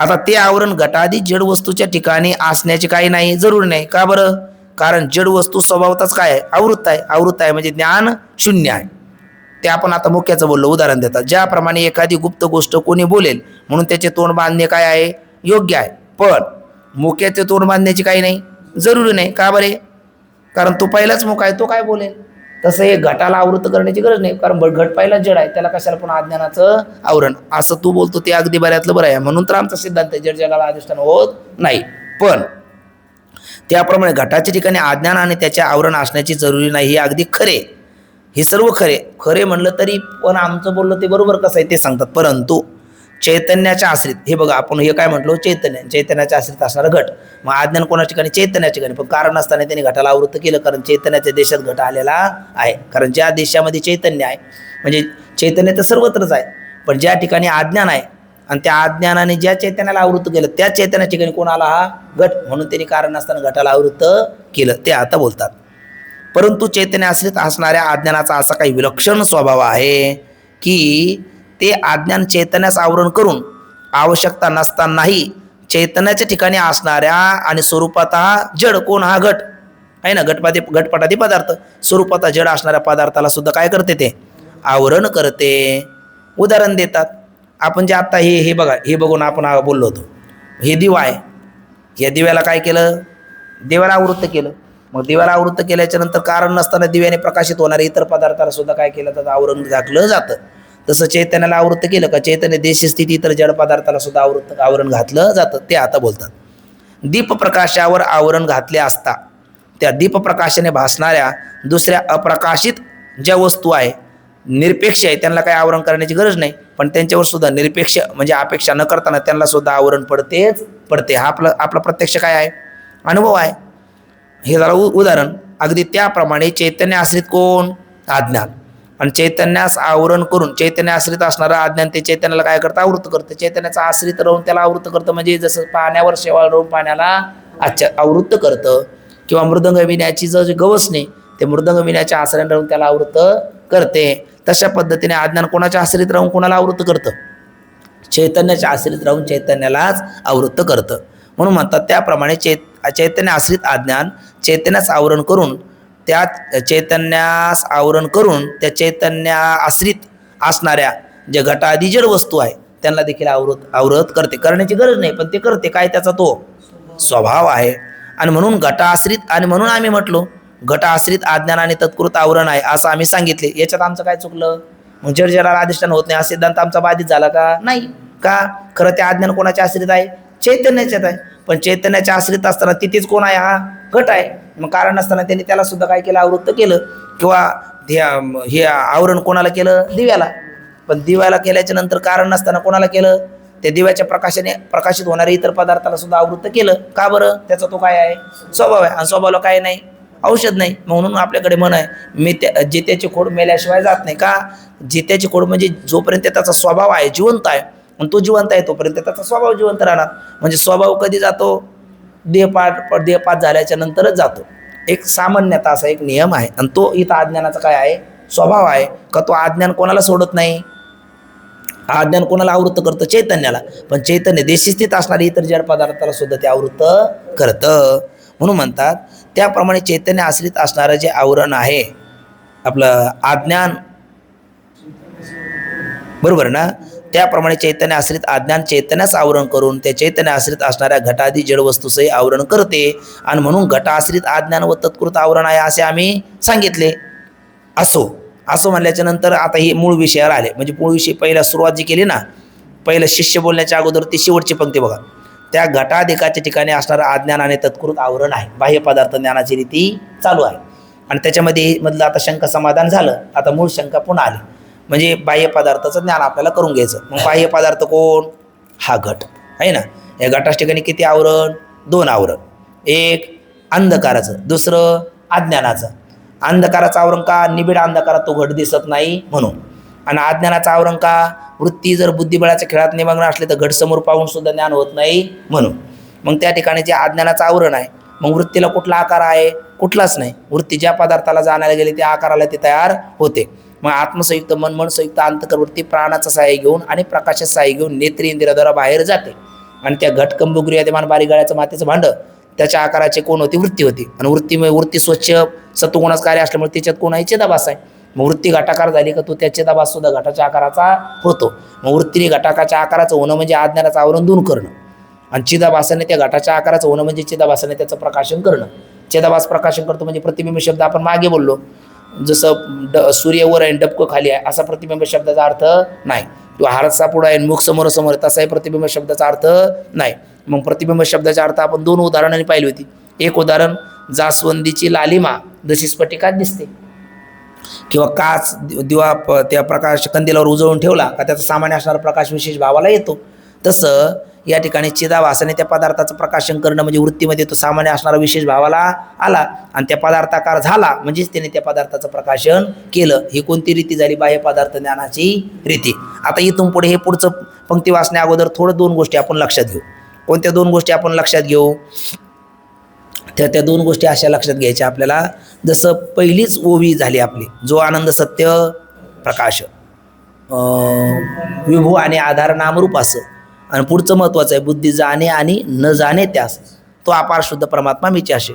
Speaker 1: आता ते आवरण घटादी जड वस्तूच्या ठिकाणी असण्याचे काही नाही, जरूर नाही. का बरं? कारण जड वस्तू स्वभावतच काय आहे? आवृत्त आहे. आवृत्त आहे म्हणजे ज्ञान शून्य आहे. ते आपण आता मुख्याचं बोललो. उदाहरण देतात, ज्याप्रमाणे एखादी गुप्त गोष्ट कोणी बोलेल म्हणून त्याचे तोंड बांधणे काय आहे? योग्य आहे. पण मुख्याचे तोंड बांधण्याची काही नाही, जरुरी नाही. का बरे? कारण तो पहिलाच मुख आहे, तो काय बोलेल. तसं हे घटाला आवृत्त करण्याची गरज नाही, कारण घट पहिलाच जड आहे, त्याला कशाला पुन्हा अज्ञानाचं आवरण. असं तू बोलतो ते अगदी बऱ्यातलं बरं आहे. म्हणून तर आमचा सिद्धांत जड जगाला अधिष्ठान होत नाही. पण त्याप्रमाणे घटाच्या ठिकाणी अज्ञान आणि त्याचे आवरण असण्याची जरुरी नाही, हे अगदी खरे. हे सर्व खरे म्हणलं तरी पण आमचं बोललं ते बरोबर कसं आहे ते सांगतात. परंतु चैतन्याच्या आश्रित, हे बघा आपण हे काय म्हटलो? चैतन्याच्या आश्रित असणारा घट. मग अज्ञान कोणाच्या ठिकाणी? चैतन्याच्या ठिकाणी. पण कारण नसताना त्यांनी घटाला आवृत्त केलं, कारण चैतन्याच्या देशात घट आलेला आहे. कारण ज्या देशामध्ये चैतन्य आहे, म्हणजे चैतन्य तर सर्वत्रच आहे, पण ज्या ठिकाणी अज्ञान आहे आणि त्या अज्ञानाने ज्या चैतन्याला आवृत्त केलं त्या चैतन्याच्या ठिकाणी कोण आला? हा घट. म्हणून त्यांनी कारण नसताना घटाला आवृत्त केलं, ते आता बोलतात. परंतु चैतन्य आश्रित असणाऱ्या अज्ञानाचा असा काही विलक्षण स्वभाव आहे की ते अज्ञान चैतन्यास आवरण करून आवश्यकता नसतानाही चैतन्याच्या ठिकाणी असणाऱ्या आणि स्वरूपातः जड कोण? हा घट आहे ना. घटपटादी पदार्थ स्वरूपातः जड असणाऱ्या पदार्थाला सुद्धा काय करते? ते आवरण करते. उदाहरण देतात, आपण जे आता हे बघा, हे बघून आपण बोललो होतो, हे दिवा आहे. या दिव्याला काय केलं? दिव्याला आवृत्त केलं. मग दिव्याला आवृत्त केल्याच्या नंतर कारण नसताना दिव्याने प्रकाशित होणाऱ्या इतर पदार्थाला सुद्धा काय केलं? तर आवरण घातलं जातं. तसं चैतन्याला आवृत्त केलं का चैतन्य देशस्थिती इतर जड पदार्थाला सुद्धा आवरण घातलं जातं, ते आता बोलतात. दीपप्रकाशावर आवरण घातले असता त्या दीपप्रकाशाने भासणाऱ्या दुसऱ्या अप्रकाशित ज्या वस्तू आहे, निरपेक्ष आहे, त्यांना काही आवरण करण्याची गरज नाही. पण त्यांच्यावर सुद्धा निरपेक्ष म्हणजे अपेक्षा न करताना त्यांना सुद्धा आवरण पडते. हा आपला प्रत्यक्ष काय आहे? अनुभव आहे. हे जरा उदाहरण. अगदी त्याप्रमाणे चैतन्य आश्रित कोण? अज्ञान. आणि चैतन्यास आवरण करून चैतन्य आश्रित असणारं अज्ञान ते चैतन्याला काय करतं? आवृत्त करतं. चैतन्याचा आश्रित राहून त्याला आवृत्त करतं, म्हणजे जसं पाण्यावर शेवाळ राहून पाण्याला आवृत्त करतं. किंवा मृदंग विण्याची जे गवसणे ते मृदंग विण्याच्या आश्रयाने राहून त्याला आवृत्त करते. तशा पद्धतीने अज्ञान कोणाच्या आश्रित राहून कोणाला आवृत्त करतं? चैतन्याच्या आश्रित राहून चैतन्यालाच आवृत्त करतं. म्हणून म्हणतात त्याप्रमाणे चैतन्य आश्रित अज्ञान चैतन्यास आवरण करून त्या चैतन्या आश्रित असणाऱ्या ज्या घटादी जड वस्तू आहे त्यांना देखील आवृत करते. करण्याची गरज नाही, पण ते करते. काय? त्याचा तो स्वभाव आहे. आणि म्हणून घटाश्रित, आणि म्हणून आम्ही म्हटलो घटाश्रित अज्ञान आणि तत्कृत आवरण आहे असं आम्ही सांगितले. याच्यात आमचं काय चुकलं? मग जड जडाला अधिष्ठान होत नाही हा सिद्धांत आमचा बाधित झाला का? नाही. का? खरं ते अज्ञान कोणाच्या आश्रित आहे? चैतन्याच्यात आहे. पण चैतन्याच्या आश्रित असताना तिथेच कोण आहे? हा घट आहे. मग कारण नसताना त्यांनी त्याला सुद्धा काय केलं? आवृत्त केलं. किंवा हे आवरण कोणाला केलं? दिव्याला. पण दिव्याला केल्याच्या नंतर कारण नसताना कोणाला केलं? त्या दिव्याच्या प्रकाशाने प्रकाशित होणाऱ्या इतर पदार्थाला सुद्धा आवृत्त केलं. का बरं? त्याचा तो काय आहे? स्वभाव आहे. आणि स्वभावाला काय नाही? औषध नाही. म्हणून आपल्याकडे म्हण आहे, जित्याची खोड मेल्याशिवाय जात नाही. का? जित्याची खोड म्हणजे जोपर्यंत त्याचा स्वभाव आहे जिवंत आहे, आणि तो जिवंत आहे तोपर्यंत त्याचा स्वभाव जिवंत राहणार. म्हणजे स्वभाव कधी जातो? देहपात झाल्याच्या नंतरच जातो. एक सामान्यता असा एक नियम आहे. आणि तो इथं अज्ञानाचा काय आहे? स्वभाव आहे. का तो अज्ञान कोणाला सोडत नाही? अज्ञान कोणाला आवृत्त करतं? चैतन्याला. पण चैतन्य देशस्थित असणारे इतर जड पदार्थाला सुद्धा ते आवृत्त करतं. म्हणून म्हणतात त्याप्रमाणे चैतन्य आश्रित असणारं जे आवरण आहे आपलं अज्ञान, बरोबर ना? त्याप्रमाणे चैतन्य आश्रित अज्ञान चैतन्यास आवरण करून त्या चैतन्य आश्रित असणाऱ्या घटादी जड वस्तूसही आवरण करते. आणि म्हणून घटाश्रित अज्ञान व तत्कृत आवरण आहे असे आम्ही सांगितले. असो, असं म्हणल्याच्या नंतर आता हे मूळ विषयावर आले. म्हणजे मूळ विषय पहिला सुरुवात जी केली ना, पहिलं शिष्य बोलण्याच्या अगोदर ती शेवटची पंक्ती बघा. त्या घटाधिकाच्या ठिकाणी असणारं अज्ञान आणि तत्कृत आवरण आहे. बाह्य पदार्थ ज्ञानाची रीती चालू आहे. आणि त्याच्यामध्ये मधलं आता शंका समाधान झालं. आता मूळ शंका पुन्हा आली. म्हणजे बाह्य पदार्थाचं ज्ञान आपल्याला करून घ्यायचं. मग बाह्य पदार्थ कोण? हा घट आहे ना. या घटाच्या ठिकाणी किती आवरण? 2 आवरण. एक अंधकाराचं, दुसरं अज्ञानाचं. अंधकाराचं आवरण का? निबिड अंधकारात तो घट दिसत नाही म्हणून. आणि अज्ञानाचं आवरण का? वृत्ती जर बुद्धिबळाच्या खेळात निमग्न असले तर घट समोर पाहून सुद्धा ज्ञान होत नाही म्हणून. मग त्या ठिकाणी जे अज्ञानाचं आवरण आहे, मग वृत्तीला कुठला आकार आहे? कुठलाच नाही. वृत्ती ज्या पदार्थाला जाणायला गेली त्या आकाराला ती तयार होते. मग आत्मसंयुक्त मन, मनसंयुक्त अंतकरवृत्ती प्राणाचा सहाय्य घेऊन आणि प्रकाशाचं सहाय्य घेऊन नेत्रेंद्रियाद्वारा बाहेर जाते. आणि त्या घटकंबुग्रियादिमान बारीक गळ्याचं मातेचं भांडं त्याच्या आकाराची कोण होती? वृत्ती होती. आणि वृत्ती स्वच्छ सत्वगुणाचं कार्य असल्यामुळे त्याच्यात कोण आहे? चिदाभास आहे. मग वृत्ती घटाकार झाली का तो त्या चिदाभास सुद्धा घटाच्या आकाराचा होतो. मग वृत्तीने घटाकाच्या आकाराचं होणं म्हणजे अज्ञानाचं आवरण दूर करणं. आणि चिदाभासाने त्या घटाच्या आकाराचं होणं म्हणजे चिदाभासाने त्याचं प्रकाशन करणं. चिदाभास प्रकाशन करतो म्हणजे प्रतिबिंब शब्द आपण मागे बोललो. जसं सूर्यावर आहे डबकं खाली आहे असा प्रतिबिंब शब्दाचा अर्थ नाही. किंवा हारसा पुढं आहे मुख समोर समोर तसाही प्रतिबिंब शब्दाचा अर्थ नाही. मग प्रतिबिंब शब्दाचा अर्थ आपण 2 उदाहरणांनी पाहिली होती. एक उदाहरण जास्वंदीची लालिमा जशी स्फटिकात दिसते, किंवा काच दिवा त्या प्रकाश कंदिलावर उजळून ठेवला का त्याचा सामान्य असणारा प्रकाश विशेष भावाला येतो. तसं या ठिकाणी चिदाभासाने त्या पदार्थाचं प्रकाशन करणं म्हणजे वृत्तीमध्ये तो सामान्य असणारा विशेष भावाला आला आणि त्या पदार्थाकार झाला म्हणजेच त्याने त्या पदार्थाचं प्रकाशन केलं. ही कोणती रीती झाली? बाह्य पदार्थ ज्ञानाची रीती. आता इथून पुढे हे पुढचं पंक्ती वाचण्या अगोदर थोडं 2 गोष्टी आपण लक्षात घेऊ. कोणत्या 2 गोष्टी आपण लक्षात घेऊ? त्या 2 गोष्टी अशा लक्षात घ्यायच्या आपल्याला. जसं पहिलीच ओवी झाली आपली, जो आनंद सत्य प्रकाश विभू आणि आधार नामरूप असं. आणि पुढचं महत्त्वाचं आहे बुद्धी जाणे आणि न जाणे त्यास तो अपार शुद्ध परमात्मा मीचे असे.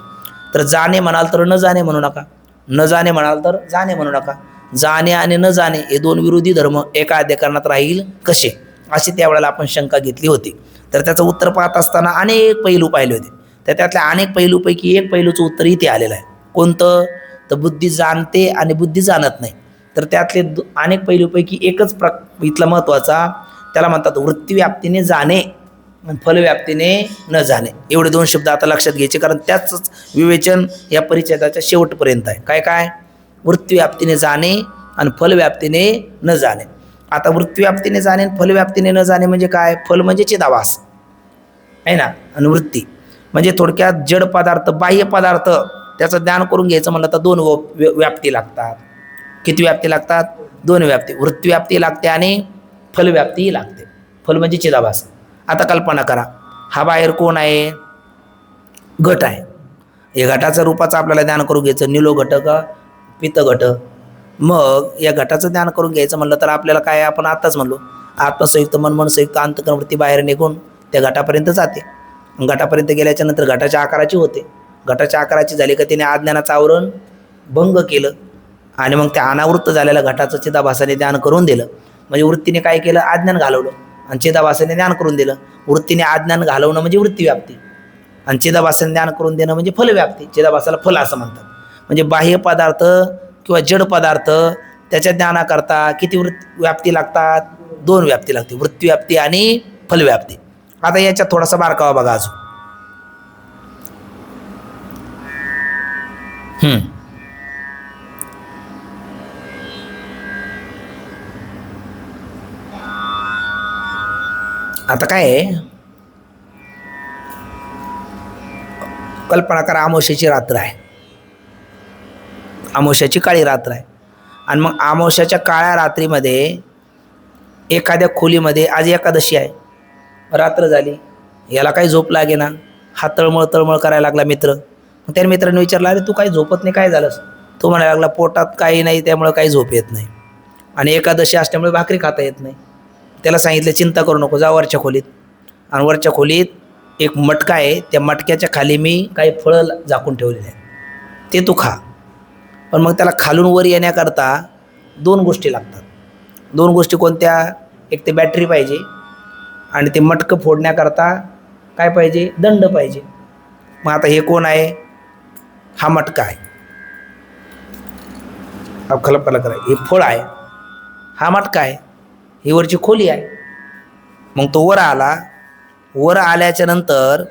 Speaker 1: तर जाणे म्हणाल तर न जाणे म्हणू नका, न जाणे म्हणाल तर जाणे म्हणू नका. जाणे आणि न जाणे हे 2 विरोधी धर्म एका अधिकरणात राहील कसे, अशी त्यावेळेला आपण शंका घेतली होती. तर त्याचं उत्तर पाहत असताना अनेक पैलू पाहिले होते. तर त्यातल्या अनेक पैलूपैकी एक पैलूचं उत्तर इथे आलेलं आहे. कोणतं? तर बुद्धी जाणते आणि बुद्धी जाणत नाही. तर त्यातले अनेक पैलूपैकी एकच इथला महत्त्वाचा, त्याला म्हणतात वृत्तीव्याप्तीने जाणे आणि फलव्याप्तीने न जाणे. एवढे 2 शब्द आता लक्षात घ्यायचे, कारण त्याच विवेचन या परिच्छेदाच्या शेवटपर्यंत आहे. काय काय? वृत्तीव्याप्तीने जाणे आणि फलव्याप्तीने न जाणे. आता वृत्तीव्याप्तीने जाणे आणि फलव्याप्तीने न जाणे म्हणजे काय? फल म्हणजे चिदाभास आहे ना, आणि वृत्ती म्हणजे थोडक्यात जड पदार्थ, बाह्य पदार्थ त्याचं ज्ञान करून घ्यायचं म्हणलं तर 2 व्याप्ती लागतात. किती व्याप्ती लागतात? 2 व्याप्ती. वृत्तीव्याप्ती लागते आणि फलव्याप्तीही लागते. फल म्हणजे चिदाभास. आता कल्पना करा, हा बाहेर कोण आहे? घट आहे. हे घटाचं रूपाचं आपल्याला ज्ञान करून घ्यायचं. निलो घट का पित्त घट. मग या घटाचं ज्ञान करून घ्यायचं म्हणलं तर आपल्याला काय, आपण आत्ताच म्हणलो आत्मसंयुक्त मन, मनसंयुक्त अंतःकरणवृत्ती बाहेर निघून त्या घटापर्यंत जाते. घटापर्यंत गेल्याच्या नंतर घटाच्या आकाराची होते. घटाच्या आकाराची झाली का तिने अज्ञानाचं आवरण भंग केलं आणि मग त्या अनावृत्त झालेल्या घटाचं चिदाभासाने ज्ञान करून दिलं. म्हणजे वृत्तीने काय केलं? अज्ञान घालवलं आणि चिदाभासाने ज्ञान करून दिलं. वृत्तीने अज्ञान घालवणं म्हणजे वृत्तीव्याप्ती आणि चिदाभासाने ज्ञान करून देणं म्हणजे फलव्याप्ती. चिदाभासाला फल असं म्हणतात. म्हणजे बाह्य पदार्थ किंवा जड पदार्थ त्याच्या ज्ञानाकरता किती व्याप्ती लागतात? 2 व्याप्ती लागते, वृत्तीव्याप्ती आणि फलव्याप्ती. आता याच्यात थोडासा बारकावा बघा अजून. आता काय आहे, कल्पना करा अमावस्येची रात्र आहे, अमावस्याची काळी रात्र आहे. आणि मग अमावस्याच्या काळ्या रात्रीमध्ये एखाद्या खोलीमध्ये आज एकादशी आहे, रात्र झाली, याला काही झोप लागे ना, हा तळमळ तळमळ करायला लागला मित्र. मग त्या मित्राने विचारलं, अरे तू काही झोपत नाही, काय झालंस? तो म्हणायला लागला, पोटात काही नाही त्यामुळं काही झोप येत नाही आणि एकादशी असल्यामुळे भाकरी खाता येत नाही. त्याला सांगितलं, चिंता करू नको, जा वरच्या खोलीत. आणि वरच्या खोलीत एक मटका आहे, त्या मटक्याच्या खाली मी काही फळं झाकून ठेवलेले आहेत, ते तू खा. पण मग त्याला खालून वर येण्याकरता 2 गोष्टी लागतात. 2 गोष्टी कोणत्या? एक ते बॅटरी पाहिजे आणि ते मटकं फोडण्याकरता काय पाहिजे? दंड पाहिजे. मग आता हे कोण आहे? हा मटका आहे. कल्पना करा, हे फळ आहे, हा मटका आहे, ही वरची खोली आहे. मग तो वर आला, वर आल्याच्या नंतर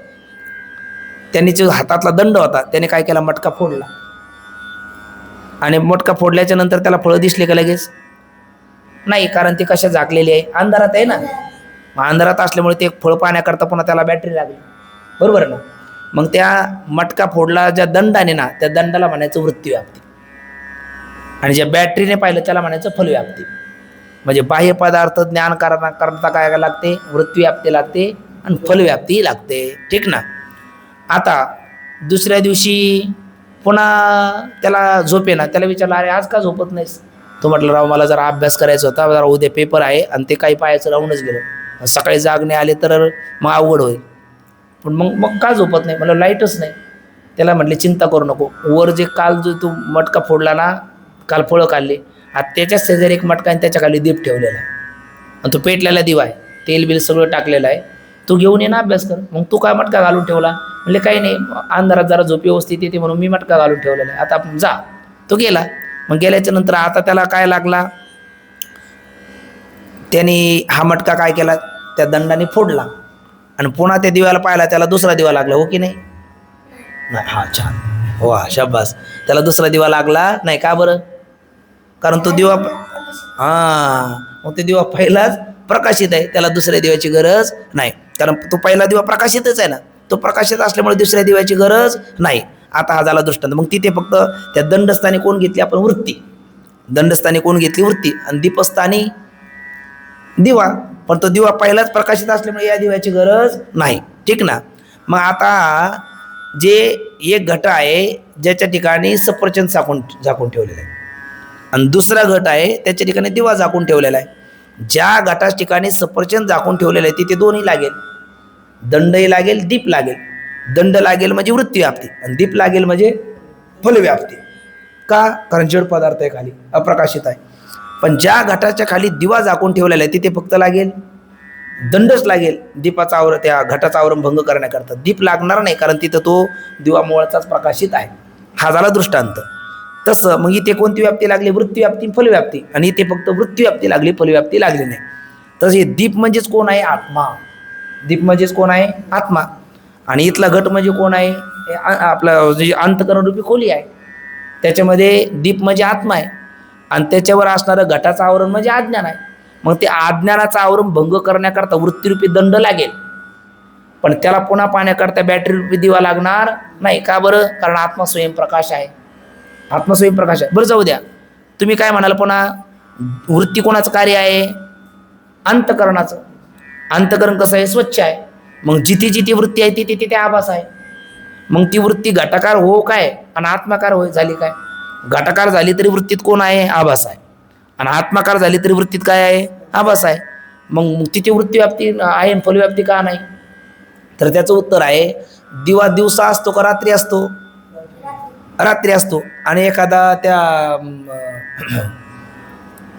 Speaker 1: त्यांनी जो हातातला दंड होता त्याने काय केला, मटका फोडला. आणि मटका फोडल्याच्या नंतर त्याला फळं दिसले का लगेच? नाही, कारण ते कशा झाकलेली आहे, अंधारात आहे ना. मग अंधारात असल्यामुळे ते फळ पाहण्याकरता पुन्हा त्याला बॅटरी लागली, बरोबर ना. मग त्या मटका फोडला ज्या दंडाने ना, त्या दंडाला म्हणायचं वृत्तीव्याप्ती, आणि ज्या बॅटरीने पाहिलं त्याला म्हणायचं फलव्याप्ती. म्हणजे बाह्य पदार्थ ज्ञान करता काय लागते, वृत्तीव्याप्ती लागते आणि फलव्याप्ती लागते, ठीक ना. आता दुसऱ्या दिवशी पुन्हा त्याला झोपे ना, त्याला विचारलं, अरे आज का झोपत नाहीस? तो म्हटलं, राव मला जरा अभ्यास करायचा होता, जरा उद्या पेपर आहे आणि ते काही पाहायचं राहूनच गेलं, सकाळी जागणे आले तर मग अवघड होईल. पण मग का झोपत नाही? मला लाईटच नाही. त्याला म्हटले, चिंता करू नको, वर जे काल जो तू मटका फोडला ना, काल फळं काढले, आता त्याच्याच शेजारी एक मटका आणि त्याच्या खाली दीप ठेवलेला आहे, आणि तो पेटलेला दिवा आहे, तेल बिल सगळं टाकलेलं आहे, तू घेऊन ये ना अभ्यास कर. मग तू काय मटका घालून ठेवला? म्हणजे काही नाही, अंधारात जरा झोप व्यवस्थित येते म्हणून मी मटका घालून ठेवलेला आहे, आता आपण जा. तो गेला. मग गेल्याच्या नंतर आता त्याला काय लागला, त्यांनी हा मटका काय केला, त्या दंडाने फोडला आणि पुन्हा त्या दिव्याला पाहिला, त्याला दुसरा दिवा लागला, हो की नाही? हा, छान, वा शाबास. त्याला दुसरा दिवा लागला नाही का बरं? कारण तो दिवा मग ते दिवा पहिलाच प्रकाशित आहे, त्याला दुसऱ्या दिव्याची गरज नाही, कारण तो पहिला दिवा प्रकाशितच आहे ना, तो प्रकाशित असल्यामुळे दुसऱ्या दिव्याची गरज नाही. आता हा झाला दृष्टांत. मग तिथे फक्त त्या दंडस्थानी कोण घेतली आपण? वृत्ती. दंडस्थानी कोण घेतली? वृत्ती. आणि दीपस्थानी दिवा, पण तो दिवा पहिलाच प्रकाशित असल्यामुळे या दिव्याची गरज नाही, ठीक ना. मग आता जे एक घट आहे ज्याच्या ठिकाणी सफरचंद झाकून ठेवलेलं आहे, आणि दुसरा घट आहे त्याच्या ठिकाणी दिवा झाकून ठेवलेला आहे. ज्या घटाच्या ठिकाणी सफरचंद झाकून ठेवलेलं आहे तिथे दोन्ही लागेल, दंडही लागेल, दीप लागेल. दंड लागेल म्हणजे वृत्तीव्याप्ती, आणि दीप लागेल म्हणजे फलव्याप्ती. का? कारण जड पदार्थ आहे, खाली अप्रकाशित आहे. पण ज्या घटाच्या खाली दिवा झाकून ठेवलेला आहे तिथे फक्त लागेल दंडच लागेल, दीपाचा त्या घटाचा आवरण भंग करण्याकरता दीप लागणार नाही, कारण तिथं तो दिवा मुळाचाच प्रकाशित आहे. हा झाला दृष्टांत. तसं मग इथे कोणती व्याप्ती लागली? वृत्तीव्याप्ती, फलव्याप्ती. आणि इथे फक्त वृत्तीव्याप्ती लागली, फलव्याप्ती लागली नाही. तसं हे दीप म्हणजेच कोण आहे? आत्मा. दीप म्हणजेच कोण आहे? आत्मा. आणि इथला घट म्हणजे कोण आहे? आपलं जे अंतःकरण रूपी खोली आहे, त्याच्यामध्ये दीप म्हणजे आत्मा आहे, आणि त्याच्यावर असणारं घटाचं आवरण म्हणजे अज्ञान आहे. मग ते अज्ञानाचं आवरण भंग करण्याकरता वृत्तीरूपी दंड लागेल, पण त्याला पुन्हा पाहण्याकरता बॅटरी रूपी दिवा लागणार नाही. का बरं? कारण आत्मा स्वयंप्रकाश आहे. आत्मा स्वयंप्रकाश आहे. बरं, जाऊ द्या. तुम्ही काय म्हणाल पुन्हा? वृत्ती कोणाचं कार्य आहे? अंतःकरणाचं. अंतःकरण कसं आहे? स्वच्छ आहे. मग जिथे जिथे वृत्ती आहे तिथे तिथे आभास आहे. मग ती वृत्ती घटाकार हो काय आणि आत्माकार हो झाली काय? घटाकार झाली तरी वृत्तीत कोण आहे? आभास आहे. आणि आत्माकार झाली तरी वृत्तीत काय आहे? आभास आहे. मग तिथे वृत्तीव्याप्ती आहे, फलव्याप्ती का नाही? तर त्याचं उत्तर आहे, दिवा दिवसा असतो का रात्री असतो? रात्री असतो. आणि एखादा त्या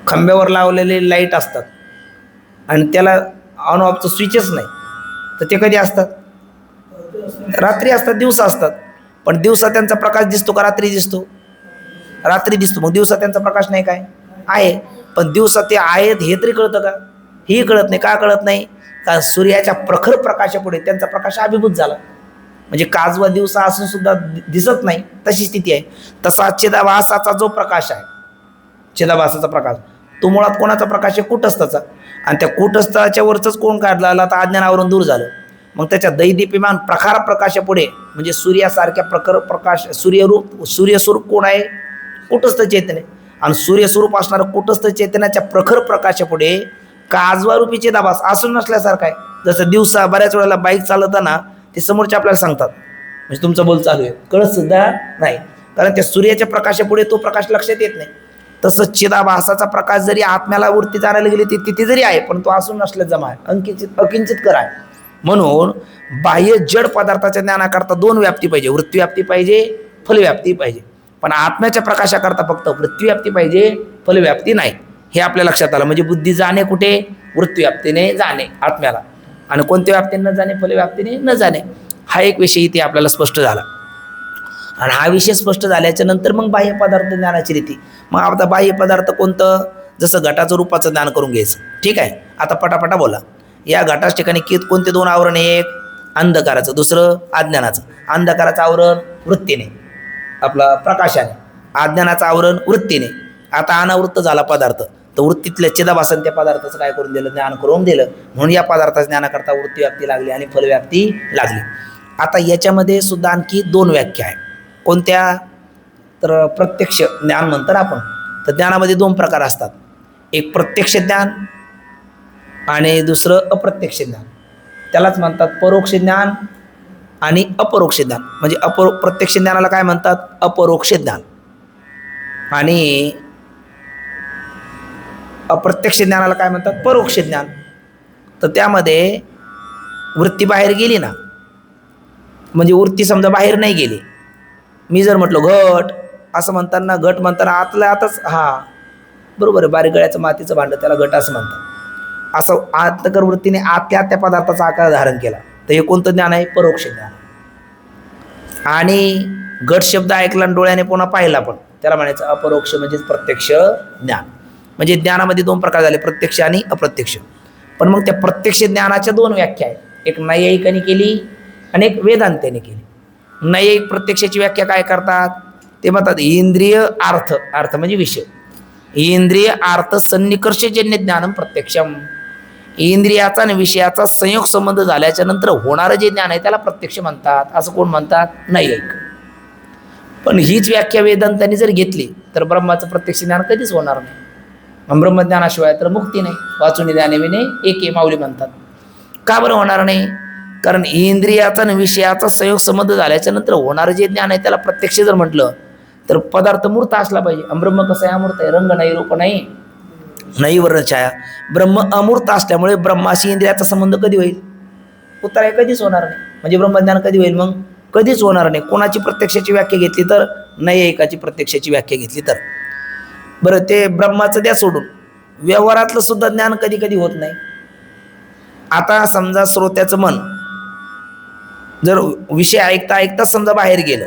Speaker 1: खांब्यावर लावलेले लाईट असतात आणि त्याला ऑन ऑफचं स्विचच नाही, तर ते कधी असतात? रात्री असतात, दिवसा असतात. पण दिवसा त्यांचा प्रकाश दिसतो का रात्री दिसतो? रात्री दिसतो. मग दिवसा त्यांचा प्रकाश नाही काय? आहे. पण दिवसा ते आहेत हे तरी कळतं का? हेही कळत नाही. का कळत नाही? कारण सूर्याच्या प्रखर प्रकाशापुढे त्यांचा प्रकाश अभिभूत झाला. म्हणजे काजवा दिवसा असून सुद्धा दिसत नाही, तशी स्थिती आहे. तसा चिदाभासाचा जो प्रकाश आहे, चिदाभासाचा प्रकाश, तो मुळात कोणाचा प्रकाश आहे? कूटस्थाचा. आणि त्या कूटस्थाच्या वरच कोण काढला आला? तर अज्ञानावरून दूर झालं. मग त्याच्या दैदीप्यमान प्रखर प्रकाशापुढे, म्हणजे सूर्यासारख्या प्रखर प्रकाश, सूर्यस्वरूप कोण आहे? कूटस्थ चैतन्य. आणि सूर्यस्वरूप असणारं कूटस्थ चैतन्याच्या प्रखर प्रकाशापुढे काजवारूपी चिदाभास असून नसल्यासारखं आहे. जसं दिवसा बऱ्याच वेळेला बाईक चालवताना ते समोरचे आपल्याला सांगतात, म्हणजे तुमचा बोल चालू आहे, कळत सुद्धा नाही, कारण त्या सूर्याच्या प्रकाशापुढे तो प्रकाश लक्षात येत नाही. तसं चिदाभासाचा प्रकाश जरी आत्म्याला वृत्ती जाणायला गेली ती तिथे जरी आहे, पण तो असून नसल्या जमा आहे, अकिंचित कर आहे. म्हणून बाह्य जड पदार्थाच्या ज्ञानाकरता दोन व्याप्ती पाहिजे, वृत्तीव्याप्ती पाहिजे, फलव्याप्ती पाहिजे. पण आत्म्याच्या प्रकाशाकरता फक्त वृत्तीव्याप्ती पाहिजे, फलव्याप्ती नाही. हे आपल्या लक्षात आलं. म्हणजे बुद्धी जाणे कुठे? वृत्तीव्याप्तीने जाणे आत्म्याला, आणि कोणत्या व्याप्तीने न जाणे? फलव्याप्तीने न जाणे. हा एक विषय इथे आपल्याला स्पष्ट झाला. आणि हा विषय स्पष्ट झाल्याच्या नंतर मग बाह्य पदार्थ ज्ञानाची रीती. मग आता बाह्य पदार्थ कोणतं, जसं घटाचं रूपाचं ज्ञान करून घ्यायचं. ठीक आहे, आता पटापटा बोला. या घटाच ठिकाणी कोणते दोन आवरण, एक अंधकाराचं, दुसरं अज्ञानाचं. अंधकाराचं आवरण वृत्तीने, आपला प्रकाशाने, अज्ञानाचं आवरण वृत्तीने. आता अनावृत्त झाला पदार्थ, तर वृत्तीतल्या चिदाभासन त्या पदार्थाचं काय करून दिलं, ज्ञान करून दिलं. म्हणून या पदार्थाच्या ज्ञानाकरता वृत्ती व्याप्ती लागली आणि फल व्याप्ती लागली. आता याच्यामध्ये सुद्धा आणखी दोन व्याख्या आहे. कोणत्या, तर प्रत्यक्ष ज्ञान म्हणतात आपण. तर ज्ञानामध्ये दोन प्रकार असतात, एक प्रत्यक्ष ज्ञान आणि दुसरं अप्रत्यक्ष ज्ञान. त्यालाच म्हणतात परोक्ष ज्ञान आणि अपरोक्ष ज्ञान. म्हणजे प्रत्यक्ष ज्ञानाला काय म्हणतात, अपरोक्ष ज्ञान. आणि अप्रत्यक्ष ज्ञानाला काय म्हणतात, परोक्ष ज्ञान. तर त्यामध्ये वृत्ती बाहेर गेली ना, म्हणजे वृत्ती समजा बाहेर नाही गेली. मी जर म्हटलं घट, असं म्हणताना घट म्हणताना आतल्या आतच, हा बरोबर आहे, बारीक गळ्याचं मातीचं भांडं, त्याला घट असं म्हणतात. असं आतकर वृत्तीने आतल्या त्या पदार्थाचा आकार धारण केला, तर हे कोणतं ज्ञान आहे, परोक्ष ज्ञान. आणि घट शब्द ऐकला आणि डोळ्याने पुन्हा पाहिला पण, त्याला म्हणायचं अपरोक्ष, म्हणजेच प्रत्यक्ष ज्ञान. म्हणजे ज्ञानामध्ये दोन प्रकार झाले, प्रत्यक्ष आणि अप्रत्यक्ष. पण मग त्या प्रत्यक्ष ज्ञानाच्या दोन व्याख्या आहेत, एक नैयायिकाने केली आणि एक वेदांताने केली. नैयायिक प्रत्यक्षाची व्याख्या काय करतात, ते म्हणतात इंद्रिय अर्थ, अर्थ म्हणजे विषय, इंद्रिय अर्थ सन्निकर्षजन्य ज्ञानम प्रत्यक्षम. इंद्रियाचा आणि विषयाचा संयोग संबंध झाल्याच्या नंतर होणारं जे ज्ञान आहे त्याला प्रत्यक्ष म्हणतात. असं कोण म्हणतात, नैयायिक. पण हीच व्याख्या वेदांतांनी जर घेतली तर ब्रह्माचं प्रत्यक्ष ज्ञान कधीच होणार नाही. ब्रह्मज्ञानाशिवाय तर मुक्ती नाही. वाचून ज्ञानविने एके माऊली म्हणतात. का बरं होणार नाही, कारण इंद्रियाचा आणि विषयाचा संयोग संबंध झाल्याच्या नंतर होणारं जे ज्ञान आहे त्याला प्रत्यक्ष जर म्हटलं तर पदार्थ मूर्त असला पाहिजे. ब्रह्म कसं आहे, अमूर्त आहे, रंग नाही, रूप नाही, नाही वर्णछाया. ब्रह्म अमूर्त असल्यामुळे ब्रह्माशी इंद्रियाचा संबंध कधी होईल, उत्तर आहे कधीच होणार नाही. म्हणजे ब्रह्मज्ञान कधी होईल, मग कधीच होणार नाही. कोणाची प्रत्यक्षाची व्याख्या घेतली तर, नैयायिकाची प्रत्यक्षाची व्याख्या घेतली तर. बरं, ते ब्रह्माचं द्या सोडून, व्यवहारातलं सुद्धा ज्ञान कधी कधी होत नाही. आता समजा श्रोत्याचं मन जर विषय ऐकता ऐकता समजा बाहेर गेलं,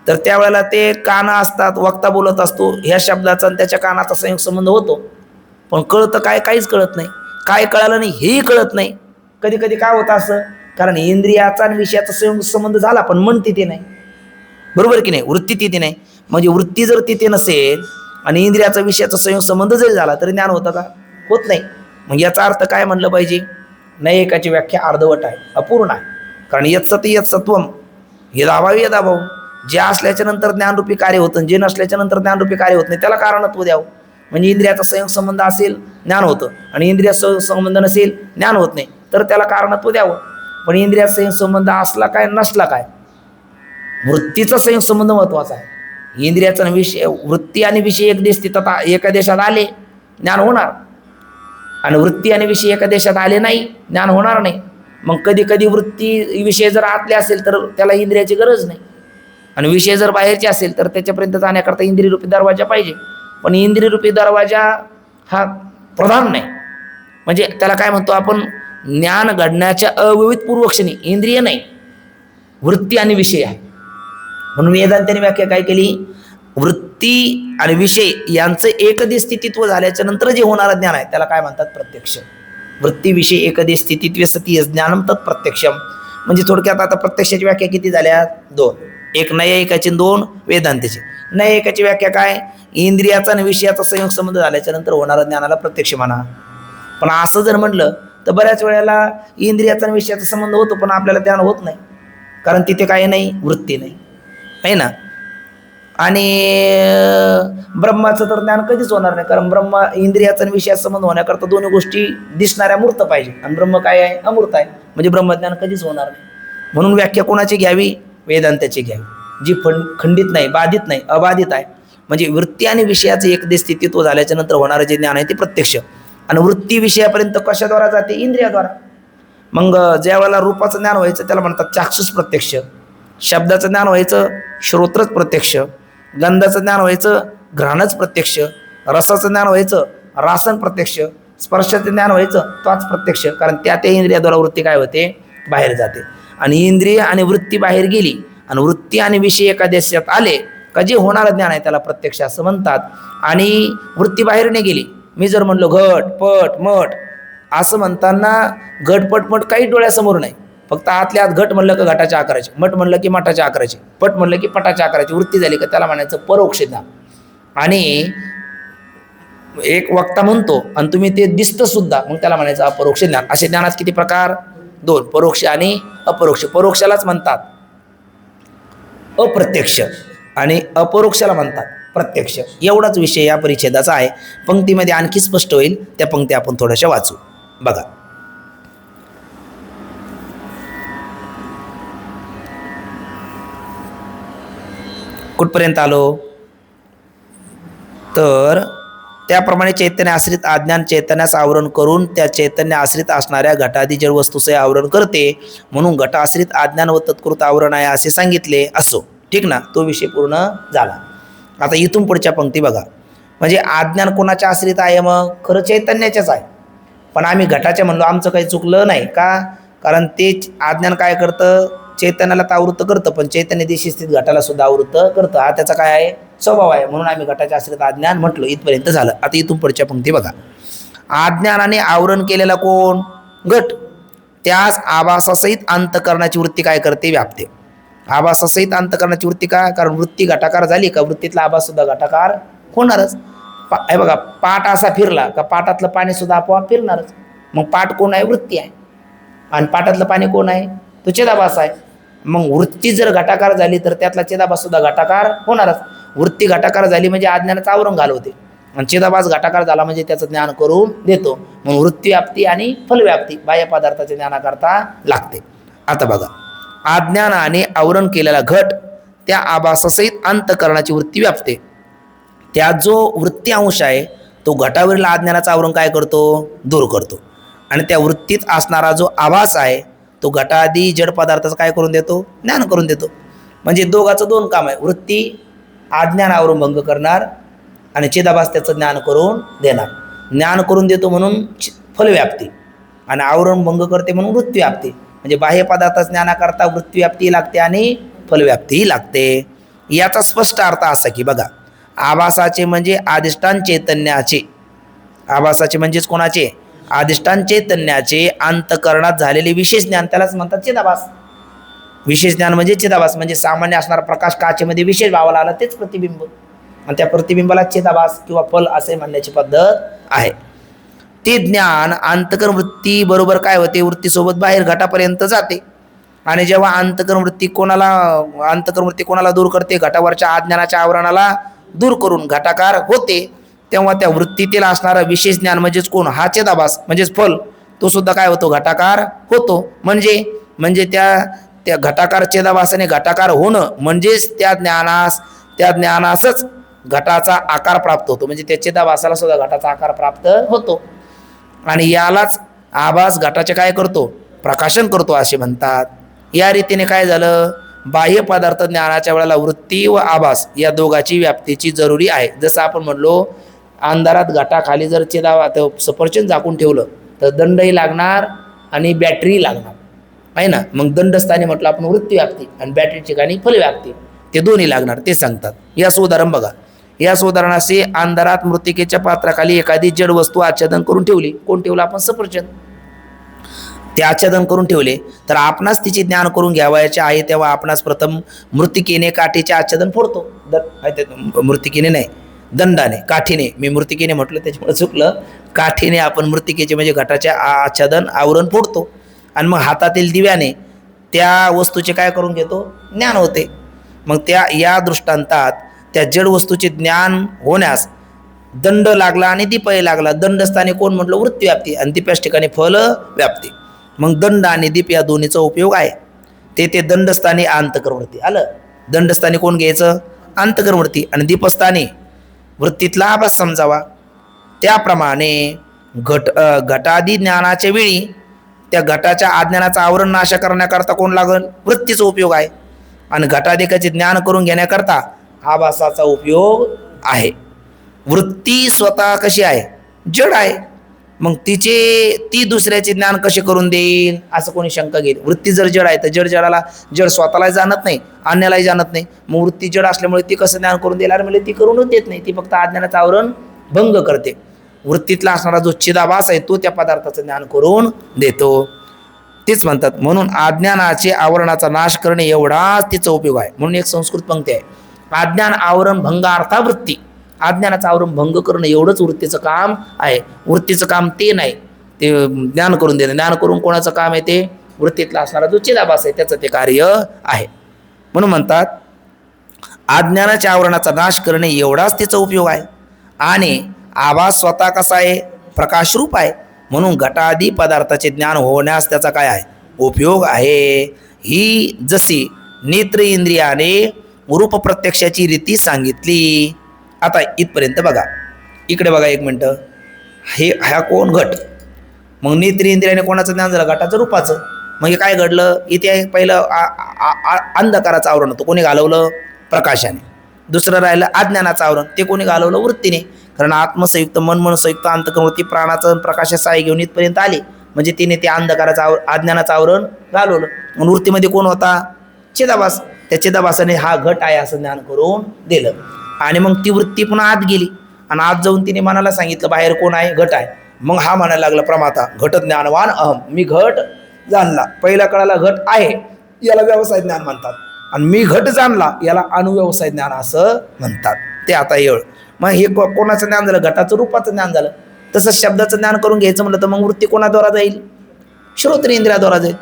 Speaker 1: तर त्यावेळेला ते कान असतात, वक्ता बोलत असतो, ह्या शब्दाचा आणि त्याच्या कानाचा संयोग संबंध होतो. पण कळतं काय, काहीच कळत नाही. काय कळालं नाही हेही कळत नाही. कधी कधी काय होतं असं, कारण इंद्रियाचा आणि विषयाचा संयोग संबंध झाला पण मन तिथे नाही. बरोबर की नाही, वृत्ती तिथे नाही. म्हणजे वृत्ती जर तिथे नसेल आणि इंद्रियाचा विषयाचा संयोग संबंध जरी झाला तरी ज्ञान होतं का, होत नाही. मग याचा अर्थ काय म्हणलं पाहिजे, नैयायिकाची व्याख्या अर्धवट आहे, अपूर्ण आहे. कारण यत्सती यत्सत्वम, हे दाबावी हे दाबाव. जे असल्याच्या नंतर ज्ञानरूपी कार्य होतं, जे नसल्याच्या नंतर ज्ञानरूपी कार्य होत नाही, त्याला कारणत्व द्यावं. म्हणजे इंद्रियाचा संयोग संबंध असेल ज्ञान होतं, आणि इंद्रिया संबंध नसेल ज्ञान होत नाही, तर त्याला कारणत्व द्यावं. पण इंद्रियाचा संयोग संबंध असला काय नसला काय, वृत्तीचा संयोग संबंध महत्वाचा आहे. इंद्रियाचा विषय, वृत्ती आणि विषय एक देश तिथं एका देशात आले ज्ञान होणार, आणि वृत्ती आणि विषय एका देशात आले नाही ज्ञान होणार नाही. मग कधी कधी वृत्ती विषय जर आतले असेल तर त्याला इंद्रियाची गरज नाही, आणि विषय जर बाहेरचे असेल तर त्याच्यापर्यंत जाण्याकरता इंद्रियरूपी दरवाजा पाहिजे. पण इंद्रियरूपी दरवाजा हा प्रधान नाही. म्हणजे त्याला काय म्हणतो आपण, ज्ञान घडण्याच्या अविविध पूर्वक्षणी इंद्रिय नाही, वृत्ती आणि विषय आहे. म्हणून वेदांतांनी व्याख्या काय केली, वृत्ती आणि विषय यांचं एकदेश स्थितित्व झाल्याच्या नंतर जे होणारं ज्ञान आहे त्याला काय म्हणतात, प्रत्यक्ष. वृत्ती विषय एकदेश स्थितित्व सती ज्ञानम तत् प्रत्यक्षम. म्हणजे थोडक्यात आता प्रत्यक्षाची व्याख्या किती झाल्या, दोन. एक नैयायिकाची, दोन वेदांताची. नैयायिकाची व्याख्या काय, इंद्रियाचा आणि विषयाचा संयोग संबंध झाल्याच्या नंतर होणाऱ्या ज्ञानाला प्रत्यक्ष म्हणा. पण असं जर म्हटलं तर बऱ्याच वेळेला इंद्रियाचा आणि विषयाचा संबंध होतो पण आपल्याला ज्ञान होत नाही, कारण तिथे काही नाही, वृत्ती नाही, आहे ना. आणि ब्रह्माचं तर ज्ञान कधीच होणार नाही, कारण ब्रह्म इंद्रियाचा आणि विषयाचा संबंध होण्याकरता दोन्ही गोष्टी दिसणाऱ्या मूर्त पाहिजे, आणि ब्रह्म काय आहे, अमूर्त आहे. म्हणजे ब्रह्मज्ञान कधीच होणार नाही. म्हणून व्याख्या कोणाची घ्यावी, वेदांताची घ्यावी, जी खंडित नाही, बाधित नाही, अबाधित आहे. म्हणजे वृत्ती आणि विषयाचं एकदेश स्थितित्व झाल्याच्या नंतर होणारं जे ज्ञान आहे ते प्रत्यक्ष. आणि वृत्ती विषयापर्यंत कशाद्वारा जाते, इंद्रियाद्वारा. मग ज्या वेळेला रूपाचं ज्ञान व्हायचं त्याला म्हणतात चाक्षुष प्रत्यक्ष, शब्दाचं ज्ञान व्हायचं श्रोत्रच प्रत्यक्ष, गंधाचं ज्ञान व्हायचं घ्राणच प्रत्यक्ष, रसाचं ज्ञान व्हायचं रासन प्रत्यक्ष, स्पर्शाचं ज्ञान व्हायचं त्वाच प्रत्यक्ष. कारण त्या इंद्रियाद्वारा वृत्ती काय होते, बाहेर जाते. आणि इंद्रिय आणि वृत्ती बाहेर गेली आणि वृत्ती आणि विषय एका देशात आले का जे होणारं ज्ञान आहे त्याला प्रत्यक्ष असं म्हणतात. आणि वृत्ती बाहेर नाही गेली. मी जर म्हणलो घट पट मठ असं म्हणताना घट पट मठ काही डोळ्यासमोर नाही, फक्त आतल्या आत घट म्हणलं का घटाच्या आकाराचे, मठ म्हणलं की मठाच्या आकाराचे, पट म्हणलं की पटाच्या आकाराची वृत्ती झाली का त्याला म्हणायचं परोक्ष ज्ञान. आणि एक वक्ता म्हणतो आणि तुम्ही ते दिसतं सुद्धा, मग त्याला म्हणायचं अपरोक्ष ज्ञान. असे ज्ञानात किती प्रकार? 2, परोक्ष आणि अपरोक्ष. परोक्षालाच म्हणतात अप्रत्यक्ष आणि अपरोक्षाला म्हणतात प्रत्यक्ष. एवढाच विषय या परिच्छेदाचा आहे. पंक्तीमध्ये आणखी स्पष्ट होईल, त्या पंक्ती आपण थोड्याशा वाचू. बघा, कुठपर्यंत आलो? तर त्याप्रमाणे चैतन्य आश्रित अज्ञान चैतन्यास आवरण करून त्या चैतन्य आश्रित असणाऱ्या घटादी जड वस्तूचे आवरण करते, म्हणून घटाश्रित अज्ञान व तत्कृत आवरण आहे असे सांगितले. असो, ठीक ना, तो विषय पूर्ण झाला. आता इथून पुढच्या पंक्ती बघा. म्हणजे अज्ञान कोणाच्या आश्रित आहे? मग खरं चैतन्याच्याच आहे, पण आम्ही घटाच्या म्हणलो, आमचं काही चुकलं नाही का? कारण ते अज्ञान काय करतं? चैतन्याला तर आवृत्त करतं, पण चैतन्य देशी स्थित घटाला सुद्धा आवृत्त करतं. हा त्याचा काय आहे? स्वभाव आहे. म्हणून आम्ही घटाच्या आश्रित अज्ञान म्हटलं. इथपर्यंत झालं. आता इथून पुढच्या पंक्ती बघा. अज्ञानाने आवरण केलेला कोण? घट. त्यास आभासासहित अंतःकरणाची वृत्ती काय करते? व्यापते. आभासासहित अंतःकरणाची वृत्ती का? कारण वृत्ती घटाकार झाली का वृत्तीतला आभास सुद्धा घटाकार होणारच. हे बघा, पाट असा फिरला का पाटातलं पाणी सुद्धा आपोआप फिरणारच. मग पाट कोण आहे? वृत्ती आहे. आणि पाटातलं पाणी कोण आहे? तो चिदाभास आहे. मग वृत्ती जर घटाकार झाली तर त्यातला चिदाभास सुद्धा घटाकार होणारच. वृत्ती घटाकार झाली म्हणजे अज्ञानाचं आवरण घालवते, आणि चिदाभास घटाकार झाला म्हणजे त्याचं ज्ञान करून देतो. म्हणून वृत्ती व्याप्ती आणि फलव्याप्ती बाह्य पदार्थाच्या ज्ञानाकरता लागते. आता बघा, अज्ञानाने आवरण केलेला घट त्या आभासासहित अंतःकरणाची वृत्ती व्यापते. त्यात जो वृत्ती अंश आहे तो घटावरील अज्ञानाचं आवरण काय करतो? दूर करतो. आणि त्या वृत्तीत असणारा जो आभास आहे तो घटादी जड पदार्थाचं काय करून देतो? ज्ञान करून देतो. म्हणजे दोघाचं 2 काम आहे. वृत्ती अज्ञान आवरून भंग करणार आणि चिदाभास त्याचं ज्ञान करून देणार. ज्ञान करून देतो म्हणून फलव्याप्ती, आणि आवरण भंग करते म्हणून वृत्ती व्याप्ती. म्हणजे बाह्य पदार्थाचं ज्ञानाकरता वृत्ती व्याप्ती लागते आणि फलव्याप्तीही लागते. याचा स्पष्ट अर्थ असा की बघा, आभासाचे म्हणजे अधिष्ठान चैतन्याचे, आभासाचे म्हणजेच कोणाचे? अधिष्ठान चैतन्याचे अंतःकरणात झालेले विशेष ज्ञान त्यालाच म्हणतात चिदाभास. विशेष ज्ञान म्हणजे चिदाभास. म्हणजे सामान्य असणारा प्रकाश काचेमध्ये विशेष भावाला आला तेच प्रतिबिंब, आणि त्या प्रतिबिंबाला चिदाभास किंवा फल असे म्हणण्याची पद्धत आहे. ते ज्ञान अंतःकरण वृत्ती बरोबर काय होते? वृत्तीसोबत बाहेर घटापर्यंत जाते. आणि जेव्हा अंतःकरण वृत्ती कोणाला दूर करते? घटावरच्या अज्ञानाच्या आवरणाला दूर करून घटाकार होते. तेव्हा त्या वृत्तीतील असणारा विशेष ज्ञान म्हणजेच कोण? हा चिदाभास म्हणजेच फल, तो सुद्धा काय होतो? घटाकार होतो. म्हणजे त्या घटाकार चिदाभासाने घटाकार होणं म्हणजेच त्या ज्ञानासच घटाचा आकार प्राप्त होतो. म्हणजे त्या चिदाभासाला सुद्धा घटाचा आकार प्राप्त होतो. आणि यालाच आभास घटाचे काय करतो? प्रकाशन करतो असे म्हणतात. या रीतीने काय झालं? बाह्य पदार्थ ज्ञानाच्या वेळेला वृत्ती व आभास या दोघांची व्याप्तीची जरुरी आहे. जसं आपण म्हणलो, अंधारात घटाखाली जर सफरचंद झाकून ठेवलं तर दंडही लागणार आणि बॅटरी लागणार आहे ना. मग दंडस्थानी म्हटलं आपण वृत्ती व्याप्ती, आणि बॅटरी ठिकाणी फलव्याप्ती, ते दोन्ही लागणार ते सांगतात. याच उदाहरण बघा. याच उदाहरणाशी अंधारात मृत्तिकेच्या पात्राखाली एखादी जड वस्तू आच्छादन करून ठेवली. कोण ठेवलं? आपण सफरचंद. ते आच्छादन करून ठेवले तर आपणास तिचे ज्ञान करून घ्यावायचे आहे, तेव्हा आपणास प्रथम मृत्तिकेने काठीचे आच्छादन फोडतो. मृत्तिकेने नाही, दंडाने, काठीने. मी मृत्तिकेने म्हटलं त्याच्यामुळे चुकलं. काठीने आपण मृत्तिकेचे म्हणजे घटाचे आच्छादन आवरण फोडतो, आणि मग हातातील दिव्याने त्या वस्तूचे काय करून घेतो? ज्ञान होते. मग या दृष्टांतात त्या जड वस्तूचे ज्ञान होण्यास दंड लागला आणि दीपही लागला. दंडस्थानी कोण म्हटलं? वृत्ती व्याप्ती, आणि दीपाच्या ठिकाणी फल व्याप्ती. मग दंड आणि दीप या दोन्हीचा उपयोग आहे. ते दंडस्थानी अंतःकरणवृत्ती आलं. दंडस्थानी कोण घ्यायचं? अंतःकरणवृत्ती, आणि दीपस्थानी वृत्तीतला आभास समजावा. त्याप्रमाणे घटादी ज्ञानाच्या वेळी त्या घटाच्या अज्ञानाचं आवरण नाश करण्याकरता कोण लागल? वृत्तीचा उपयोग आहे. आणि घटाधिकाचे ज्ञान करून घेण्याकरता आभासाचा उपयोग आहे. वृत्ती स्वतः कशी आहे? जड आहे. मग ती दुसऱ्याचे ज्ञान कसे करून देईल असं कोणी शंका घेईल. वृत्ती जर जड आहे तर जडाला जड स्वतःलाही जाणत नाही, अन्यालाही जाणत नाही. मग वृत्ती जड असल्यामुळे ती कसं ज्ञान करून देणार, म्हणजे ती करूनच देत नाही, ती फक्त अज्ञानाचं आवरण भंग करते. वृत्तीतला असणारा जो चिदाभास आहे तो त्या पदार्थाचं ज्ञान करून देतो. तेच म्हणतात, म्हणून अज्ञानाचे आवरणाचा नाश करणे एवढाच तिचा उपयोग आहे. म्हणून एक संस्कृत पंक्ती आहे, अज्ञान आवरण भंगार्था वृत्ती. अज्ञानाचं आवरण भंग करणं एवढंच वृत्तीचं काम आहे. वृत्तीचं काम ते नाही, ते ज्ञान करून देणं. ज्ञान करून कोणाचं काम आहे, ते वृत्तीतला असणारा जो चिदाभास आहे त्याचं ते कार्य आहे. म्हणून म्हणतात अज्ञानाच्या आवरणाचा नाश करणे एवढाच तिचा उपयोग आहे. आणि आभास स्वतः कसा आहे, प्रकाशरूप आहे. म्हणून घटादी पदार्थाचे ज्ञान होण्यास त्याचा काय आहे, उपयोग आहे. ही जशी नेत्र इंद्रियाने रूप प्रत्यक्षाची रीती सांगितली. आता इथपर्यंत बघा, इकडे बघा एक मिनटं. हा कोण, घट. मग नेत्र इंद्रियाने कोणाचं ज्ञान झालं, घटाचं रूपाचं. मग हे काय घडलं, इथे पहिलं अंधकाराचं आवरण होतं, कोणी घालवलं, प्रकाशाने. दुसरं राहिलं अज्ञानाचं आवरण, ते कोणी घालवलं, वृत्तीने. कारण आत्मसंयुक्त मनसंयुक्त अंतःकरण वृत्ती प्राणाचं प्रकाशाचं साय घेऊन इथपर्यंत आली, म्हणजे तिने ते अंधकाराचं अज्ञानाचं आवरण घालवलं. म्हणून वृत्तीमध्ये कोण होता, चिदाभास. त्या चिदाभासाने हा घट आहे असं ज्ञान करून दिलं. आणि मग ती वृत्ती पुन्हा आत गेली आणि आत जाऊन तिने मनाला सांगितलं बाहेर कोण आहे, घट आहे. मग हा म्हणायला लागला प्रमाता, घट ज्ञानवान अहम, मी घट जाणला. पहिल्या काळाला घट आहे याला व्यवसाय ज्ञान म्हणतात, आणि मी घट जाणला याला अनुव्यवसाय ज्ञान असं म्हणतात. ते आता येळ. मग हे कोणाचं ज्ञान झालं, घटाचं रूपाचं ज्ञान झालं. तसंच शब्दाचं ज्ञान करून घ्यायचं म्हटलं तर मग वृत्ती कोणाद्वारा जाईल, श्रोत्रेंद्रियाद्वारा जाईल.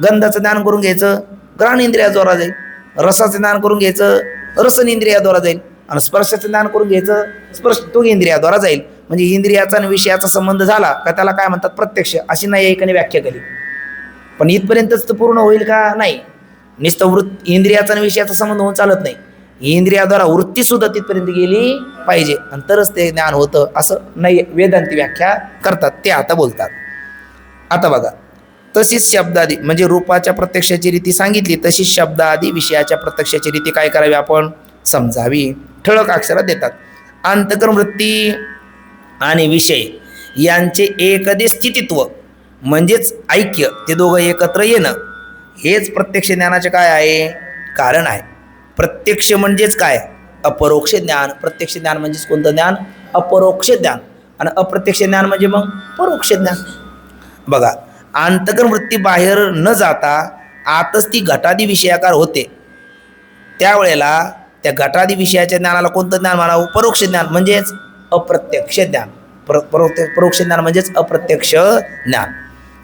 Speaker 1: गंधाचं ज्ञान करून घ्यायचं, घ्राणेंद्रियाद्वारा जाईल. रसाचं ज्ञान करून घ्यायचं, रसनेंद्रियाद्वारा जाईल. आणि स्पर्शाचं ज्ञान करून घ्यायचं, स्पर्श त्वगेंद्रियाद्वारा जाईल. म्हणजे इंद्रियाचा आणि विषयाचा संबंध झाला का त्याला काय म्हणतात, प्रत्यक्ष. अशी नाही एकाने व्याख्या केली. पण इथपर्यंतच तर पूर्ण होईल का, नाही. नुसतं इंद्रियाचा आणि विषयाचा संबंध होऊन चालत नाही. इंद्रियाद्वारा वृत्ती सुद्धा तिथपर्यंत गेली पाहिजे आणि तरच ते ज्ञान होतं असं नाही वेदांती व्याख्या करतात, ते आता बोलतात. आता बघा, तशीच शब्दादी म्हणजे रूपाच्या प्रत्यक्षाची रीती सांगितली, तशीच शब्दादी विषयाच्या प्रत्यक्षाची रीती काय करावी आपण समजावी. ठळक अक्षरात देतात, अंतःकरण वृत्ती आणि विषय यांचे एकदे स्थितित्व म्हणजेच ऐक्य, ते दोघं एकत्र येणं हेच प्रत्यक्ष ज्ञानाचे काय आहे, कारण आहे. प्रत्यक्ष म्हणजेच काय, अपरोक्ष ज्ञान. प्रत्यक्ष ज्ञान म्हणजेच कोणतं ज्ञान, अपरोक्ष ज्ञान. आणि अप्रत्यक्ष ज्ञान म्हणजे मग परोक्ष ज्ञान. बघा, अंतःकरण वृत्ती बाहेर न जाता आतच ती घटादी विषयाकार होते. त्यावेळेला त्या घटादी विषयाच्या ज्ञानाला कोणतं ज्ञान म्हणावं, परोक्ष ज्ञान म्हणजेच अप्रत्यक्ष ज्ञान. परोक्ष ज्ञान म्हणजेच अप्रत्यक्ष ज्ञान.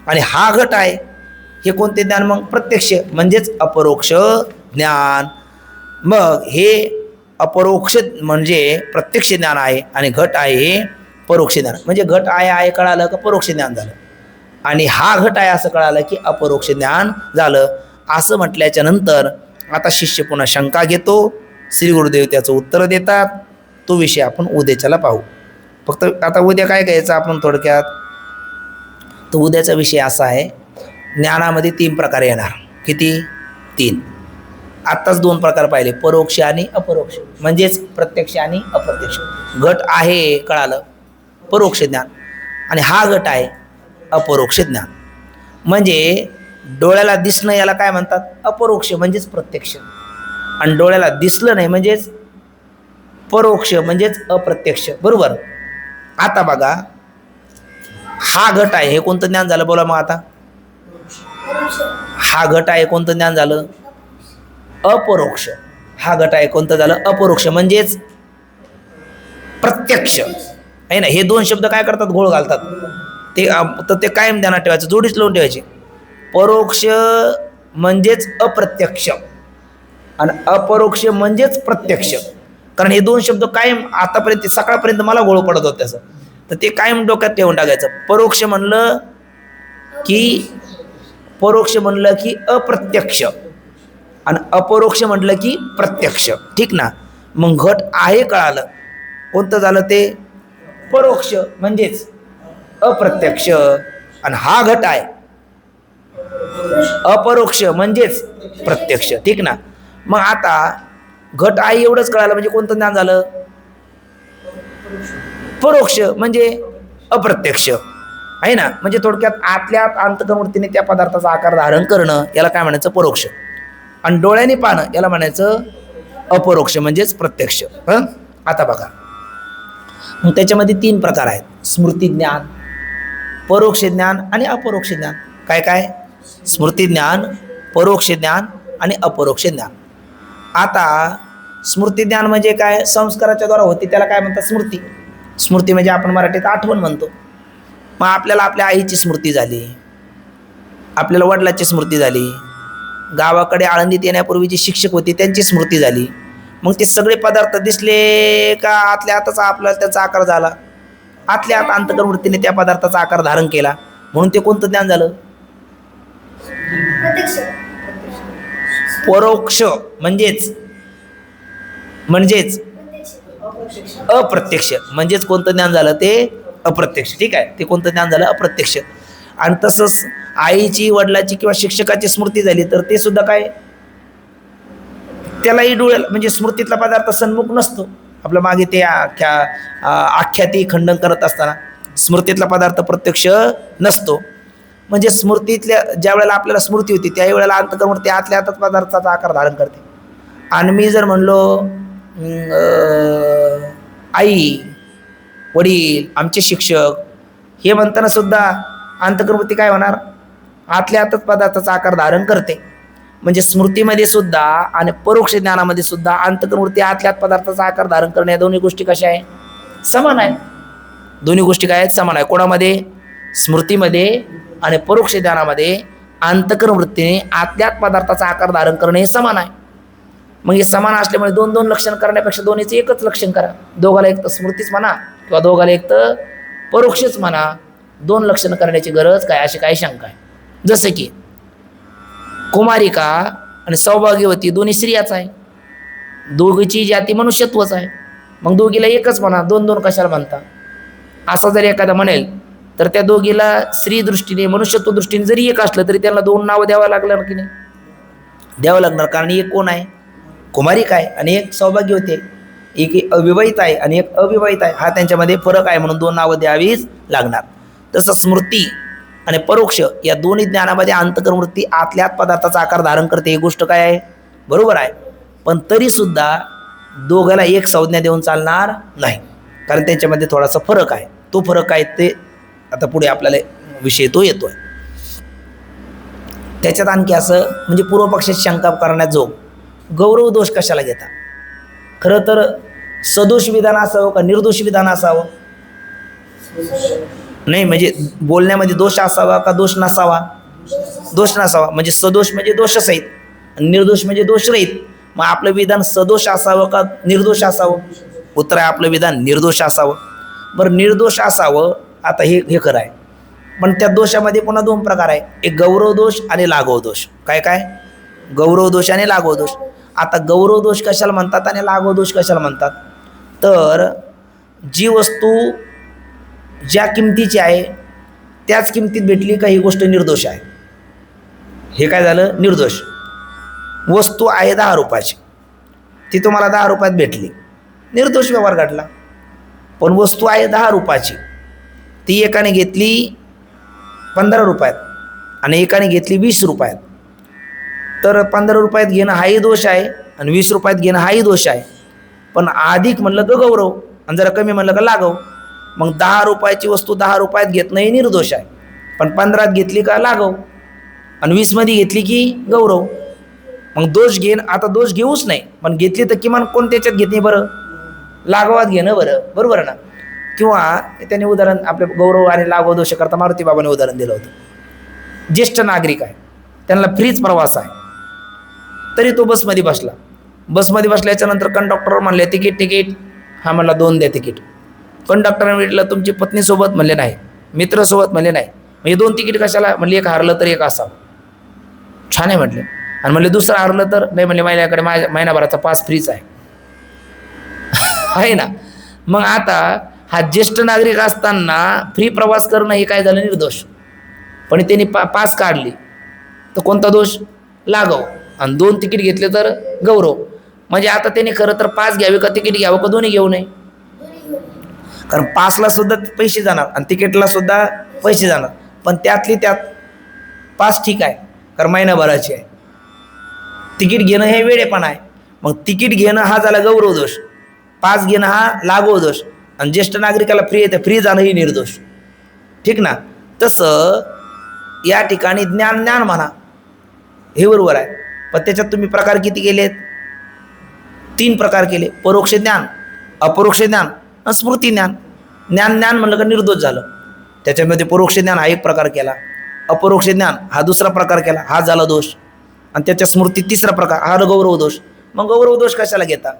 Speaker 1: आणि हा घट आहे हे कोणते ज्ञान, मग प्रत्यक्ष म्हणजेच अपरोक्ष ज्ञान. मग हे अपरोक्ष म्हणजे प्रत्यक्ष ज्ञान आहे आणि घट आहे हे परोक्ष ज्ञान. म्हणजे घट आहे कळालं का परोक्ष ज्ञान झालं, आणि हा घट आहे असं कळालं की अपरोक्ष ज्ञान झालं. असं म्हटल्याच्या नंतर आता शिष्य पुन्हा शंका घेतो. श्री गुरुदेव त्याचं उत्तर देतात. तो विषय आपण उद्याच्याला पाहू. फक्त आता उद्या काय घ्यायचं आपण थोडक्यात, तर उद्याचा विषय असा आहे, ज्ञानामध्ये 3 प्रकार येणार. किती, 3. आत्ताच 2 प्रकार पाहिले, परोक्ष आणि अपरोक्ष, म्हणजेच प्रत्यक्ष आणि अप्रत्यक्ष. घट आहे कळालं, परोक्ष ज्ञान, आणि हा घट आहे अपरोक्ष ज्ञान. म्हणजे डोळ्याला दिसणं याला काय म्हणतात, अपरोक्ष म्हणजेच प्रत्यक्ष, आणि डोळ्याला दिसलं नाही म्हणजेच परोक्ष म्हणजेच अप्रत्यक्ष. बरोबर. आता बघा, हा घट आहे हे कोणतं ज्ञान झालं, बोला मग आता. हा घट आहे कोणतं ज्ञान झालं, अपरोक्ष. हा घट आहे कोणतं झालं, अपरोक्ष म्हणजेच प्रत्यक्ष आहे ना. हे 2 शब्द काय करतात, घोळ घालतात. ते कायम ध्यानात ठेवायचं, जोडीच लावून ठेवायचे. परोक्ष म्हणजेच अप्रत्यक्ष आणि अपरोक्ष म्हणजेच प्रत्यक्ष. कारण हे 2 शब्द कायम आतापर्यंत सकाळपर्यंत मला घोळ पडत होत त्याचं, तर ते कायम डोक्यात ठेवून टाकायचं. परोक्ष म्हणलं की अप्रत्यक्ष आणि अपरोक्ष म्हटलं की प्रत्यक्ष. ठीक ना. मग घट आहे कळालं, कोणतं झालं ते परोक्ष म्हणजेच अप्रत्यक्ष, आणि हा घट आहे अपरोक्ष म्हणजेच प्रत्यक्ष. ठीक ना. मग आता घट आहे एवढंच कळालं म्हणजे कोणतं ज्ञान झालं, परोक्ष म्हणजे अप्रत्यक्ष. आहे ना. म्हणजे थोडक्यात आतल्या आत अंतःकरणवृत्तीने त्या पदार्थाचा आकार धारण करणं याला काय म्हणायचं, परोक्ष. आणि डोळ्याने पाहणं याला म्हणायचं अपरोक्ष म्हणजेच प्रत्यक्ष. आता बघा, मग त्याच्यामध्ये 3 प्रकार आहेत, स्मृती ज्ञान, परोक्ष ज्ञान आणि अपरोक्ष ज्ञान. काय काय? स्मृती ज्ञान, परोक्ष ज्ञान आणि अपरोक्ष ज्ञान. आता स्मृती ज्ञान म्हणजे काय? संस्काराच्या द्वारा होती त्याला काय म्हणतात? स्मृती. स्मृती म्हणजे आपण मराठीत आठवण म्हणतो. मग आपल्याला आपल्या आईची स्मृती झाली, आपल्याला वडिलाची स्मृती झाली, गावाकडे आळंदीत येण्यापूर्वी जी शिक्षक होती त्यांची स्मृती झाली. मग ते सगळे पदार्थ दिसले का आतल्या आतच आपल्याला त्याचा आकार झाला, आतल्या आत अंतःकरणवृत्तीने त्या पदार्थाचा आकार धारण केला, म्हणून ते कोणतं ज्ञान झालं? परोक्ष म्हणजेच अप्रत्यक्ष. म्हणजेच कोणतं ज्ञान झालं? ते अप्रत्यक्ष. ठीक आहे, ते कोणतं ज्ञान झालं? अप्रत्यक्ष. आणि तसंच आईची, वडिलाची किंवा शिक्षकाची स्मृती झाली तर ते सुद्धा काय? त्यालाही डोळ्याला म्हणजे स्मृतीतला पदार्थ सन्मुख नसतो. आपल्या मागे ते आख्याती खंडन करत असताना स्मृतीतला पदार्थ प्रत्यक्ष नसतो. म्हणजे स्मृतीतल्या ज्या वेळेला आपल्याला स्मृती होती त्याही वेळेला अंतःकरणवृत्ती आतल्या आतच पदार्थाचा आकार धारण करते. आणि मी जर म्हणलो आई, वडील, आमचे शिक्षक हे म्हणताना सुद्धा अंतःकरणवृत्ती काय होणार? आतल्या आतच पदार्थाचा आकार धारण करते. म्हणजे स्मृतीमध्ये सुद्धा आणि परोक्ष ज्ञानामध्ये सुद्धा अंतःकरणवृत्ती आतल्या आत पदार्थाचा आकार धारण करणे या दोन्ही गोष्टी कशा आहे? समान आहे. दोन्ही गोष्टी काय आहेत? समान आहे. कोणामध्ये? स्मृतीमध्ये आणि परोक्ष ज्ञानामध्ये अंतःकरणवृत्तीने आतल्या आत पदार्थाचा आकार धारण करणे हे समान आहे. मग हे समान असल्यामुळे 2 लक्षण करण्यापेक्षा दोन्हीचं एकच लक्षण करा. दोघाला एक तर स्मृतीच म्हणा किंवा दोघाला एक तर परोक्षच म्हणा, 2 लक्षण करण्याची गरज काय, अशी काही शंका आहे. जसं की कुमारिका आणि सौभाग्यवती दोन्ही स्त्रियाच आहे, दोघीची जाती मनुष्यत्वच आहे, मग दोघीला एकच म्हणा, 2 कशाला म्हणता? असं जर एखादा म्हणेल तर त्या दोघीला स्त्री दृष्टीने, मनुष्यत्व दृष्टीने जरी एक असलं तरी त्यांना 2 नावं द्यावं लागणार की नाही? द्यावं लागणार. कारण एक कोण आहे? कुमारिका आहे आणि एक सौभाग्यवती आहे. एक अविवाहित आहे आणि एक अविवाहित आहे. हा त्यांच्यामध्ये फरक आहे, म्हणून 2 नावं द्यावीच लागणार. तसं स्मृती आणि परोक्ष या दोन्ही ज्ञानामध्ये अंतःकरणवृत्ती आतल्या आत पदार्थाचा आकार धारण करते, ही गोष्ट काय आहे? बरोबर आहे. पण तरी सुद्धा दोघाला एक संज्ञा देऊन चालणार नाही, कारण त्यांच्यामध्ये थोडासा फरक आहे. तो फरक काय ते आता पुढे आपल्याला विषय तो येतोय. त्याच्यात आणखी असं म्हणजे पूर्वपक्षाची शंका करण्याजोग, गौरव दोष कशाला घेता? खरं तर सदोष विधान असावं का निर्दोष विधान असावं? नाही, म्हणजे बोलण्यामध्ये दोष असावा का दोष नसावा? दोष नसावा. म्हणजे सदोष म्हणजे दोषसहित आणि निर्दोष म्हणजे दोषरहित. मग आपलं विधान सदोष असावं का निर्दोष असावं? उत्तर आहे आपलं विधान निर्दोष असावं. बरं, निर्दोष असावं, आता हे खरं आहे. पण त्या दोषामध्ये पुन्हा 2 प्रकार आहे, एक गौरव दोष आणि लाघव दोष. काय काय? गौरव दोष आणि लाघव दोष. आता गौरव दोष कशाला म्हणतात आणि लाघव दोष कशाला म्हणतात? तर जी वस्तू ज्या किमतीची आहे त्याच किमतीत भेटली का ही गोष्ट निर्दोष आहे. हे काय झालं? निर्दोष. वस्तू आहे 10 रुपयाची, ती तुम्हाला 10 रुपयात भेटली, निर्दोष व्यवहार घडला. पण वस्तू आहे 10 रुपयाची, ती एकाने घेतली 15 रुपयात आणि एकाने घेतली 20 रुपयात. तर 15 रुपयात घेणं हाही दोष आहे आणि 20 रुपयात घेणं हाही दोष आहे. पण अधिक म्हणलं तर गौरव आणि जरा कमी म्हणलं का लाघव. मग 10 रुपयाची वस्तू 10 रुपयात घेतणं हे निर्दोष आहे, पण 15 घेतली का लाघव आणि 20 मध्ये घेतली की गौरव. मग दोष आता दोष घेऊच नाही, पण घेतली तर किमान कोणत्याच्यात घेतली बरं? लाघवात घेणं बरं, बरोबर आहे ना? किंवा त्याने उदाहरण आपल्या गौरव आणि लाघव दोष करता मारुती बाबाने उदाहरण दिलं होतं. ज्येष्ठ नागरिक आहे, त्यांना फ्रीच प्रवास आहे, तरी तो बसमध्ये बसला. बसमध्ये बसल्याच्या नंतर कंडक्टर म्हणले तिकीट. हा म्हणला 2 द्या तिकीट. कंडक्टरने म्हटलं तुमची पत्नीसोबत? म्हणले नाही. मित्रासोबत? म्हणले नाही. म्हणजे 2 तिकीट कशाला? म्हणले एक हारलं तर एक असावं. छान आहे म्हटले. आणि म्हणले दुसरं हारलं तर? नाही म्हणले माझ्याकडे महिनाभराचा पास फ्रीच आहे. आहे ना? मग आता हा ज्येष्ठ नागरिक असताना फ्री प्रवास करणं हे काय झालं? निर्दोष. पण त्यांनी पास काढली तर कोणता दोष? लाघव. आणि 2 तिकीट घेतले तर गौरव. म्हणजे आता त्यांनी खरं तर पास घ्यावे का तिकीट घ्यावं का दोन्ही घेऊ नये? कारण पासला सुद्धा पैसे जाणार आणि तिकीटला सुद्धा पैसे जाणार, पण त्यातली त्यात पास ठीक आहे, कारण महिनाभराची आहे. तिकीट घेणं हे वेळेपण आहे. मग तिकीट घेणं हा झाला गौरव दोष, पास घेणं हा लागू दोष, आणि ज्येष्ठ नागरिकाला फ्री येतं, फ्री जाणं ही निर्दोष. ठीक ना. तसं या ठिकाणी ज्ञान ज्ञान म्हणा हे बरोबर आहे, पण त्याच्यात तुम्ही प्रकार किती केलेत? 3 प्रकार केले. परोक्ष ज्ञान, अपरोक्ष ज्ञान आणि स्मृती ज्ञान. ज्ञान ज्ञान म्हणलं का निर्दोष झालं. त्याच्यामध्ये परोक्ष ज्ञान हा एक प्रकार केला, अपरोक्ष ज्ञान हा दुसरा प्रकार केला, हा झाला दोष, आणि त्याच्या स्मृती तिसरा प्रकार हा गौरव दोष. मग गौरव दोष कशाला घेता?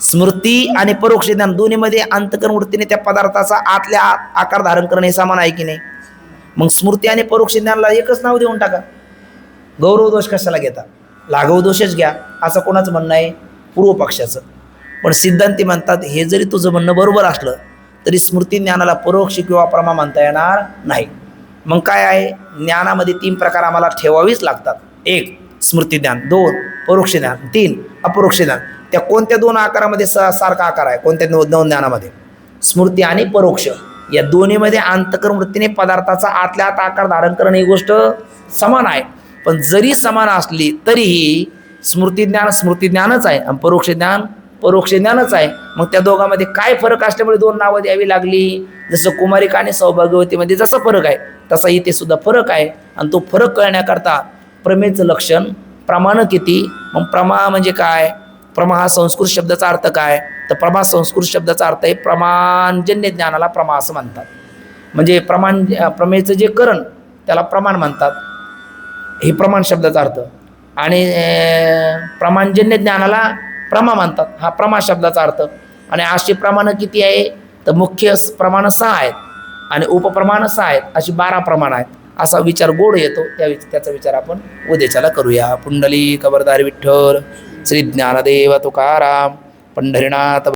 Speaker 1: स्मृती आणि परोक्ष ज्ञान दोन्हीमध्ये अंतकरण वृत्तीने त्या पदार्थाचा आतल्या आकार धारण करणं हे समान आहे की नाही? मग स्मृती आणि परोक्ष ज्ञानाला एकच नाव देऊन टाका. गौरव दोष कशाला घेता? लाघव दोषच घ्या असं कोणाचं म्हणणं आहे? पूर्व पक्षाचं. पण सिद्धांती म्हणतात हे जरी तुझं म्हणणं बरोबर असलं तरी स्मृती ज्ञानाला परोक्ष किंवा प्रमा म्हणता येणार नाही. मग काय आहे? ज्ञानामध्ये 3 प्रकार आम्हाला ठेवावीच लागतात. 1 स्मृती ज्ञान, 2 परोक्ष ज्ञान, 3 अपरोक्ष ज्ञान. त्या कोणत्या 2 आकारामध्ये सारखा आकार आहे? कोणत्या 2 ज्ञानामध्ये? स्मृती आणि परोक्ष या दोन्हीमध्ये अंतकरण वृत्तीने पदार्थाचा आतल्या आत आकार धारण करणं ही गोष्ट समान आहे. पण जरी समान असली तरीही स्मृती ज्ञानच आहे आणि परोक्ष ज्ञानच आहे. मग त्या दोघांमध्ये काय फरक असल्यामुळे 2 नावं द्यावी लागली? जसं कुमारिका आणि सौभाग्यवतीमध्ये जसा फरक आहे तसा इथे सुद्धा फरक आहे. आणि तो फरक कळण्याकरता प्रमेयचं लक्षण, प्रमाण किती. मग प्रमा म्हणजे काय? प्रमा हा संस्कृत शब्दाचा अर्थ काय? तर प्रमा संस्कृत शब्दाचा अर्थ आहे प्रमाणजन्य ज्ञानाला प्रमा असं म्हणतात. म्हणजे प्रमेयचं जे करण त्याला प्रमाण म्हणतात, हे प्रमाण शब्दाचा अर्थ. आणि प्रमाणजन्य ज्ञानाला प्रमा म्हणतात, हा प्रमा शब्दाचा अर्थ. आणि अशी प्रमाणं किती आहे? तर मुख्य प्रमाणं 6 आहेत आणि उपप्रमाणं 6 आहेत, अशी 12 प्रमाणं आहेत. असा विचार गोड येतो. त्याचा विचार आपण उद्याच्याला करूया. पुंडलिक वरदारी विठ्ठल, श्री ज्ञानदेव तुकाराम, पंढरीनाथ.